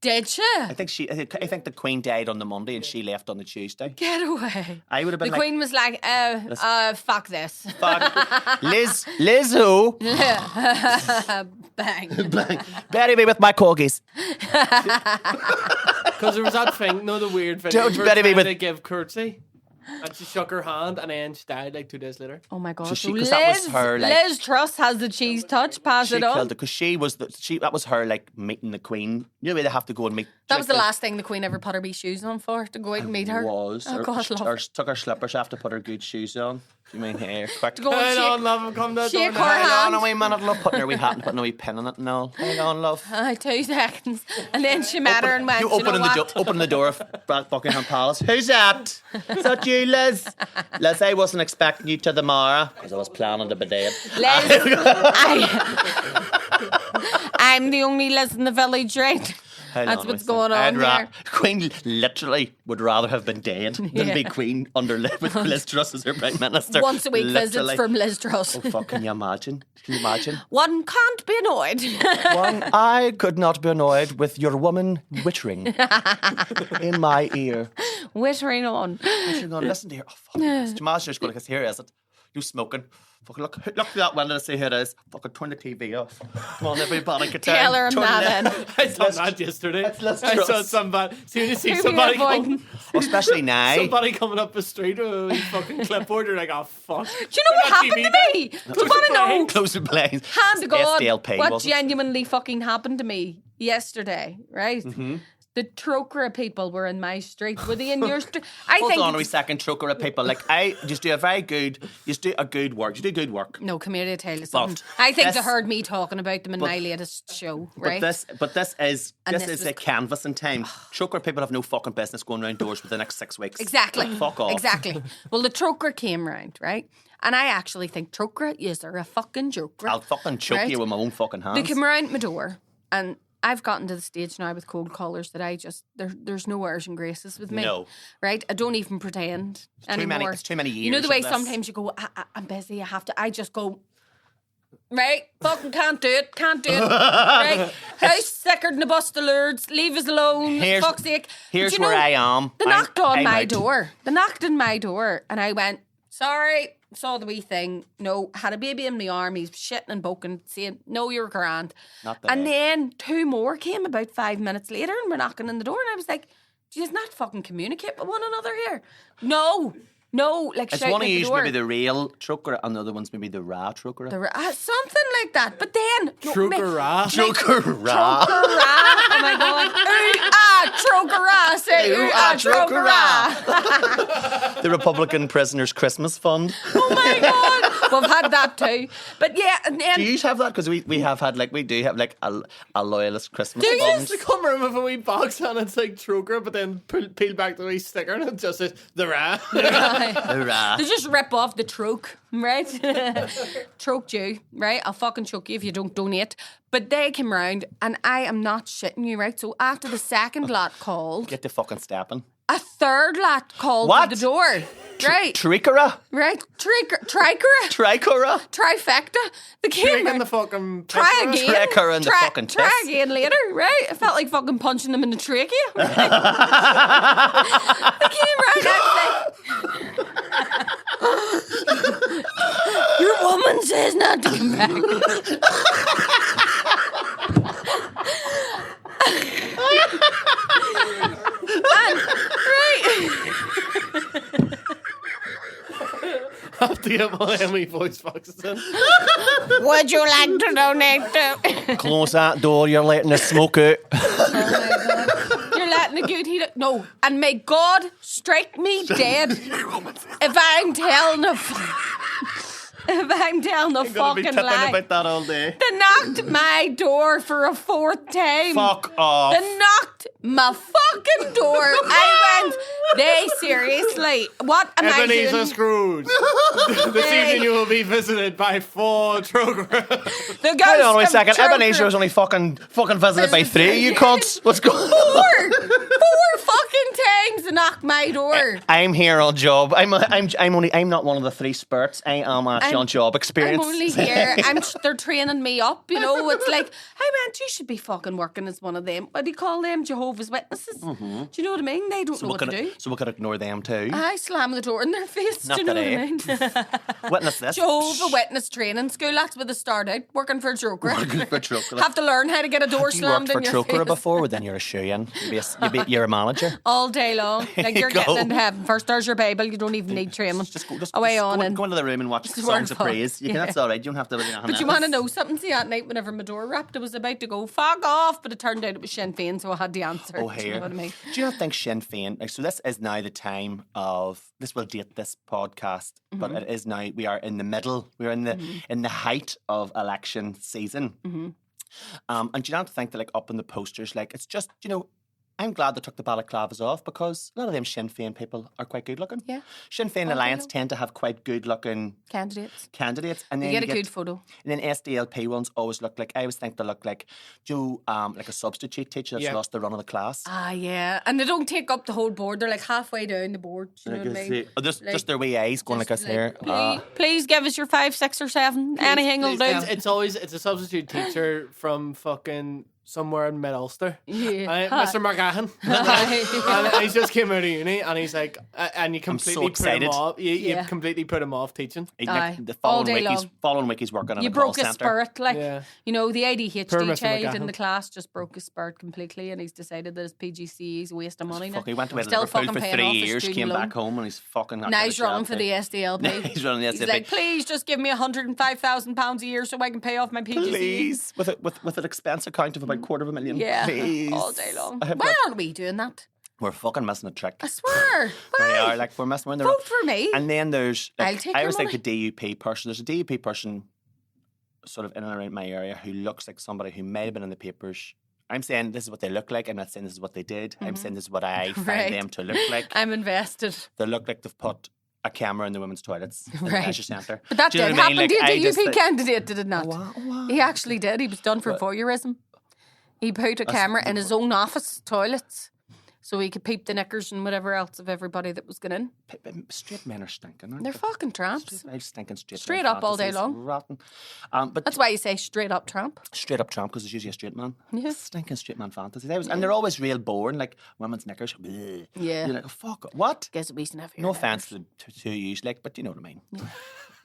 Did she? I think the Queen died on the Monday and she left on the Tuesday. Get away. I would have been the Queen was like, fuck this. Fuck. Liz who? Bang. Bury me with my corgis. Because there was that thing, the weird thing. Don't where bury me trying with- to give curtsy. And she shook her hand and then she died like 2 days later. Oh my God. So 'cause that was her, like- Liz Truss has the cheese touch. Pass She it on. killed it because that was her like meeting the Queen. You know where they have to go and meet. That was the last thing the Queen ever put her wee shoes on for, to go out and meet her. Was Oh, God, love or her. took her slippers off to put her good shoes on. You mean here quick? Go and Hang on, shake. love, I'm coming down. shake her Hang on hand. a wee minute, love. Putting her wee hat and putting a wee pin in it and all. Hang on, love. 2 seconds. And then she met her and went, You "Do you know open what?" open the door of Buckingham Palace. Who's that? Is that you, Liz? Liz, I wasn't expecting you to the Mara because I was planning to be dead. Liz, I'm the only Liz in the village, right? Hold That's on, what's listen. going on here. Queen literally would rather have been dead than Yeah. be Queen with Liz Truss as her Prime Minister. Once a week Literally. visits from Liz Truss. Oh, fuck, can you imagine? Can you imagine? One can't be annoyed. One, I could not be annoyed with your woman wittering in my ear. Wittering on. Wittering on, listen to her. Oh, fuck. Tomas just going to here, is it? You smoking. Fucking look through that window to see who it is. Fucking turn the TV off. Come on, everybody, get down. Tell her I'm Turn not it- in. I saw that yesterday. Liz I saw Truss. somebody. Soon as see Who we somebody avoiding? come, Especially now. somebody coming up the street with a fucking clipboard, you're like, oh fuck. Do you know what happened to me? Do you want to know? Close the blinds. Hand to God, SDLP, what wasn't it? genuinely fucking happened to me yesterday, right? The Trocra people were in my street. Were they in your street? I Hold think on a wee second, Trocra people. Like, I just do a very good, you do a good work. You do good work. No, come here to tell you something. I think they heard me talking about them in my latest show, right? But this is was a canvassing time. Trocra people have no fucking business going around doors for the next 6 weeks. Exactly. Fuck off. Exactly. Well, the Trocra came round, right? And I actually think Trocra is a fucking joke. I'll fucking choke you with my own fucking hands. They came round my door, and I've gotten to the stage now with cold callers that I just there's no airs and graces with me. No. Right? I don't even pretend anymore. It's too many years. You know the way of this. sometimes you go, I'm busy, I have to. I just go, right? Fucking can't do it. Right? House sicker than a bus to Lourdes. Leave us alone. Fuck's sake. Here's where I am. They knocked on my door. They knocked on my door, and I went, sorry. Saw the wee thing. No, had a baby in my arm. He's shitting and boking, saying, "No, you're grand." And then 2 more came about 5 minutes later, and we're knocking on the door. And I was like, "Do you not fucking communicate with one another here?" No, like it's shouting one of at the you door. maybe the real Trocra, and the other one's maybe the raw Trocra. Something like that. But then Trocra. Oh my god! Trocra. Say Trocra. The Republican Prisoners Christmas Fund. Oh my god! We've had that too. But yeah, and then, do you have that? Because we have had we do have like a loyalist Christmas Do fund. you just come around with a wee box and it's like Trocra, but then peel back the wee sticker and it just says the ra. They just rip off the troke, right? Troke you, right? I'll fucking choke you if you don't donate. But they came round, and I am not shitting you, right? So after the second lot called, Get the fucking stepping. a third lot called What? to the door. Right. Tricora? Right. Tricora. Tricora? Trifecta. The came In the fucking Try again. Tricora in the fucking Try test. again later, right? I felt like fucking punching them in the trachea. Right? They came round and I was like, your woman says not to come back. I have to get my Emmy voice boxes in. Would you like to donate to? Close that door, you're letting the smoke out. Oh my God. You're letting a good heat. No, and may God strike me dead if I'm telling a fucking lie. About that all day. They knocked my door for a 4th time. Fuck off. They knocked my fucking door. I went, they seriously, what am I Ebenezer doing? Scrooge. This evening you will be visited by 4 Trocra. The ghost Hang on a of second. Trocra. Ebenezer was only fucking visited by 3. You cunts. What's going on? 4 fucking times they knocked my door. I'm here on job. I'm not one of the 3 spurts. I am actually on job experience. I'm only here. They're training me up, you know. It's like, hey man, you should be fucking working as one of them. What do you call them? Jehovah's Witnesses. Do you know what I mean? They don't know what to do. So we could ignore them too. I slam the door in their face. Not do you know today. what I mean? Witness this. Jehovah Witness training school. That's where they start out. Working for Trocra. Working for Trocra. Have to learn how to get a door You slammed worked in for your Trocra face. before, well, then you're a shoe-in. You're a manager. All day long. Like you're you go. getting into heaven. First there's your Bible. You don't even need training. Just away on go, and go into the room and watch Just songs of work praise. You can, yeah. That's all right. You don't have to really know. But you want to know something? See, at night, whenever my door rapped, I was about to go, fuck off, but it turned out it was Sinn Féin, so I had the answer. Oh, Do you here. know what I mean? Do you not think Sinn Féin? Like, so this is now the time of. This will date this podcast, but it is now. We are in the middle. We're in the height of election season. And do you not think that, like, up in the posters, like, it's just, you know, I'm glad they took the balaclavas off because a lot of them Sinn Féin people are quite good looking. Yeah. Sinn Féin Alliance tend to have quite good looking Candidates. and then You get a good photo. And then SDLP ones always look like, I always think they look like, like a substitute teacher that's lost the run of the class. Ah, yeah. And they don't take up the whole board. They're like halfway down the board. Do you know what I mean? Just their wee eyes going like us here. Please give us your 5, 6 or 7. Anything will do. It's a substitute teacher from fucking somewhere in Mid Ulster. Yeah. Mr. McGahan. And he just came out of uni and he's like, and you completely put him off. You completely put him off teaching. The all following day week, long. following week he's working on You a call broke his centre. spirit, like you know, the Poor ADHD Mr. child McGahan. in the class just broke his spirit completely, and he's decided that his PGCE is a waste of money now. Fuck, he went to Still Liverpool fucking for paying 3 off his years, student came loan. back home and he's fucking. Now he's running for the SDLP. He's running the He's SDLP. like, please just give me £105,000 a year so I can pay off my PGCE. Please, with an expense account of about about $250,000. Yeah, Please. all day long. I have Why got- aren't we doing that? We're fucking missing a trick. I swear. We Why? are, like, we're missing. We're in the Vote for me. And then there's, I'll like, take I your always think money. the DUP person. There's a DUP person sort of in and around my area who looks like somebody who may have been in the papers. I'm saying this is what they look like. I'm not saying this is what they did. I'm saying this is what I find Right. them to look like. I'm invested. They look like they've put a camera in the women's toilets in the Right. leisure centre. But that Do you know did what I mean? happen to Like, a I just DUP think- candidate, did it not? What? He actually did. He was done for voyeurism. He put a camera in his own office toilets so he could peep the knickers and whatever else of everybody that was going in. Straight men are stinking, aren't They're they? fucking tramps. Stinking straight Straight men up all day fantasies, long. Rotten. But That's why you say straight up tramp. straight up tramp because it's usually a straight man. Yeah. Stinking straight man fantasies. And they're always real boring, like women's knickers. Bleh. Yeah. You're like, fuck, what? Guess we used to have No offense to you, like, but you know what I mean.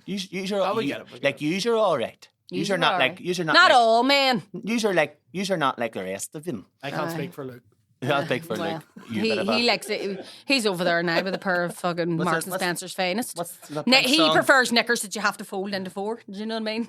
You're Oh, we get it, we get like, you're all right. Yous You're are not all like, right. you're not Not like, all, man. you're not like the rest of them. I can't Aye. speak for Luke. That's big for Well, like you. he bit of a- likes it. He's over there now with a pair of fucking What's Marks that- and Spencer's finest. what's that punk He song? prefers knickers that you have to fold into four. Do you know what I mean?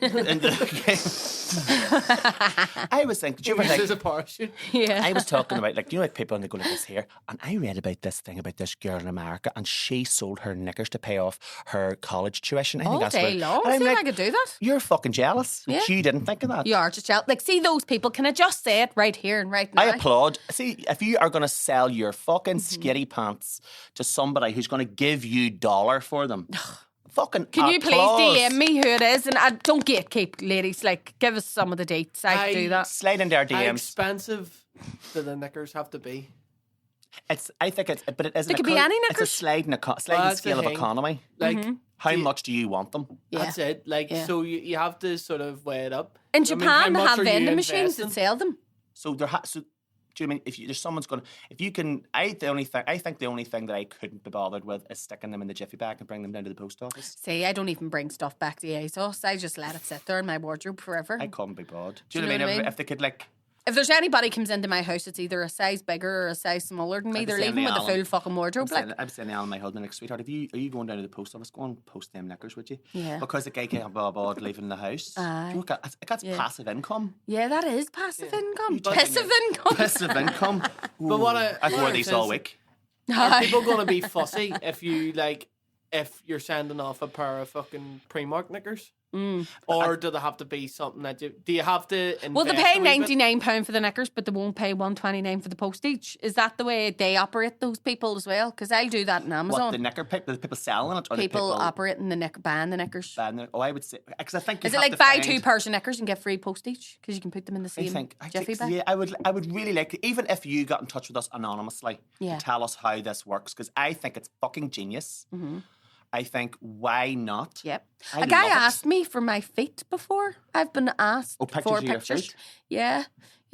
I was thinking, do you ever This is think? a parachute. yeah. I was talking about, like, you know, like people and they go like this here, and I read about this thing about this girl in America, and she sold her knickers to pay off her college tuition. I think all that's day what, long. and I'm See if like, I could do that. you're fucking jealous. Yeah. You didn't think of that. You are just jealous. Like, see those people. Can I just say it right here and right now? I applaud. See, if you are going to sell your fucking Mm-hmm. skitty pants to somebody who's going to give you $1 for them, fucking Can you please applause. DM me who it is? And I don't gatekeep, ladies. Like, give us some of the dates. I could do that. Slide into our How DMs. expensive do the knickers have to be? I think it's, but it isn't. They could be any It's a knickers. sliding that's the scale of thing. economy. Like, How do you- much do you want them? Yeah. That's it. Like, Yeah. so you have to sort of weigh it up. In I mean, Japan, how they much have are you vending machines that investing? sell them. So so do you mean if there's someone's going to, if you can, I think the only thing that I couldn't be bothered with is sticking them in the jiffy bag and bring them down to the post office. See, I don't even bring stuff back to ASOS. I just let it sit there in my wardrobe forever. I couldn't be bothered. Do Do you you know what I know mean? what I mean? If they could, like, If there's anybody comes into my house, it's either a size bigger or a size smaller than me. I'd They're say leaving with a Alan. full fucking wardrobe. Like, I'm saying to Alan, my husband, like, sweetheart, are you going down to the post office? Go and post them knickers, would you? Yeah. Because the guy can't be bothered leaving the house. Aye. Do you know, that's Yeah. passive income. yeah, that is passive income. You don't Passive think income. Passive income. But what I've what wore it these says- all week. Are people going to be fussy if you're sending off a pair of fucking Primark knickers? Or do they have to be something that do you have to invest Well, they a pay wee bit? £99 for the knickers, but they won't pay $129 for the postage. Is that the way they operate, those people as well? Because I'll do that in Amazon. What, the knicker people? The people selling it? Or the people people operating buying the knickers. buying it? Oh, I would say, because I think you Is it have like to buy find- 2 pairs of knickers and get free postage? Because you can put them in the same I jiffy think bag. yeah, I would really like, even if you got in touch with us anonymously Yeah. to tell us how this works, because I think it's fucking genius. I think, why not? Yep. I A guy love it. asked me for my feet before. I've been asked Oh, pictures for of your pictures. feet? Yeah.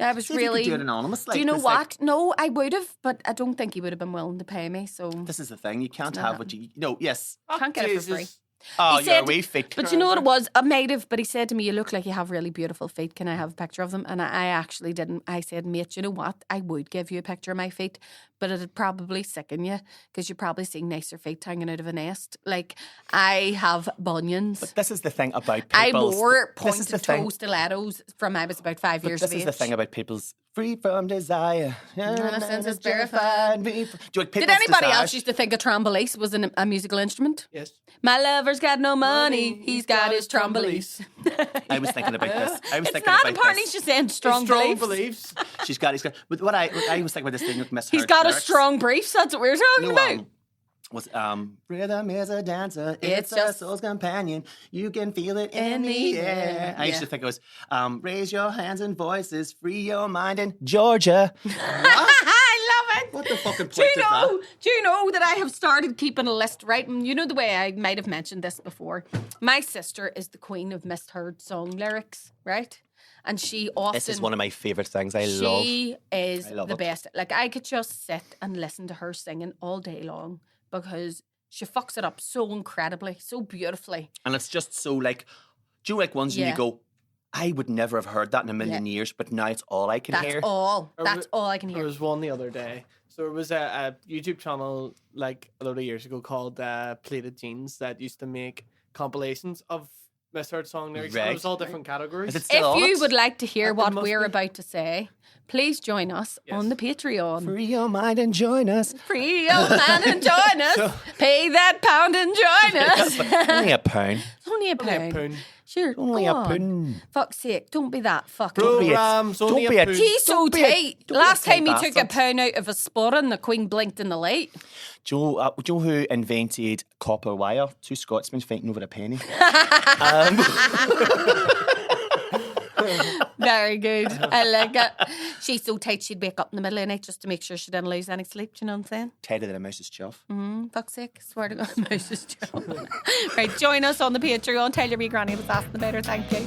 Yeah, I was See if really. you could do it anonymously. Do you know 'cause, what? like, No, I would have, but I don't think he would have been willing to pay me. So this is the thing. You can't not have what you. No, yes. can't get it for free. Jesus. Oh, He your said- wee feet. But you know what it was? I might have, but he said to me, "You look like you have really beautiful feet. Can I have a picture of them?" And I actually didn't. I said, "Mate, you know what? I would give you a picture of my feet, but it'd probably sicken you because you've probably seen nicer feet hanging out of a nest. Like I have bunions. But this is the thing about I people's. wore this is the pointed thing. toe stilettos from I was about 5 But years this of is age. the thing about people's free from desire. Innocence is verified. verified. Do you like Did people's anybody desires? else used to think a trombolese was a musical instrument? Yes. My lover's got no money. He's got his trombolese. I was thinking about this. I was It's thinking not about apparently this. she's saying strong, Strong beliefs. beliefs. He's got. But what I was thinking about this thing with Miss He's Hurt's got a lyrics. strong briefs. That's what we're talking about. Was rhythm is a dancer, it's a just- soul's companion. You can feel it in the air. I used to think it was raise your hands and voices, free your mind in Georgia. I love it. What the fucking point Do you is know? that? Do you know that I have started keeping a list, right? And you know the way I might have mentioned this before. My sister is the queen of misheard song lyrics, right? And she often This is one of my favourite things. I love. she is I love the it. best. Like I could just sit and listen to her singing all day long because she fucks it up so incredibly, so beautifully. And it's just so like, do you like ones and Yeah. you go, I would never have heard that in a million years, but now it's all I can That's hear. all. Or That's wa- all I can There hear. was one the other day. So there was a YouTube channel like a lot of years ago called Plated Jeans that used to make compilations of misheard song lyrics. Right. It was all different categories. Is it still If on you it? would like to hear There what must we're be. about to say, please join us Yes. on the Patreon. Free your mind and join us. Free your man and join us. Pay that pound and join us. Only a pound. It's only a Only a pound. pound. Sure, Only go a on. pound. Fuck's sake, don't be that fucking... Don't be a- Programs, only don't be a a- pound. He's so Don't be a- tight. don't be a Last tight time he took a bastard. pound out of a sporran, the Queen blinked in the light. Joe, who invented copper wire? Two Scotsmen fighting over a penny. Very good. I like it. She's so tight she'd wake up in the middle of the night just to make sure she didn't lose any sleep. Do you know what I'm saying? Tighter than a mouse's chuff. Fuck's sake. Swear to God, mouse is joke. Right, join us on the Patreon. Tell your wee granny I was asking about her. Thank you.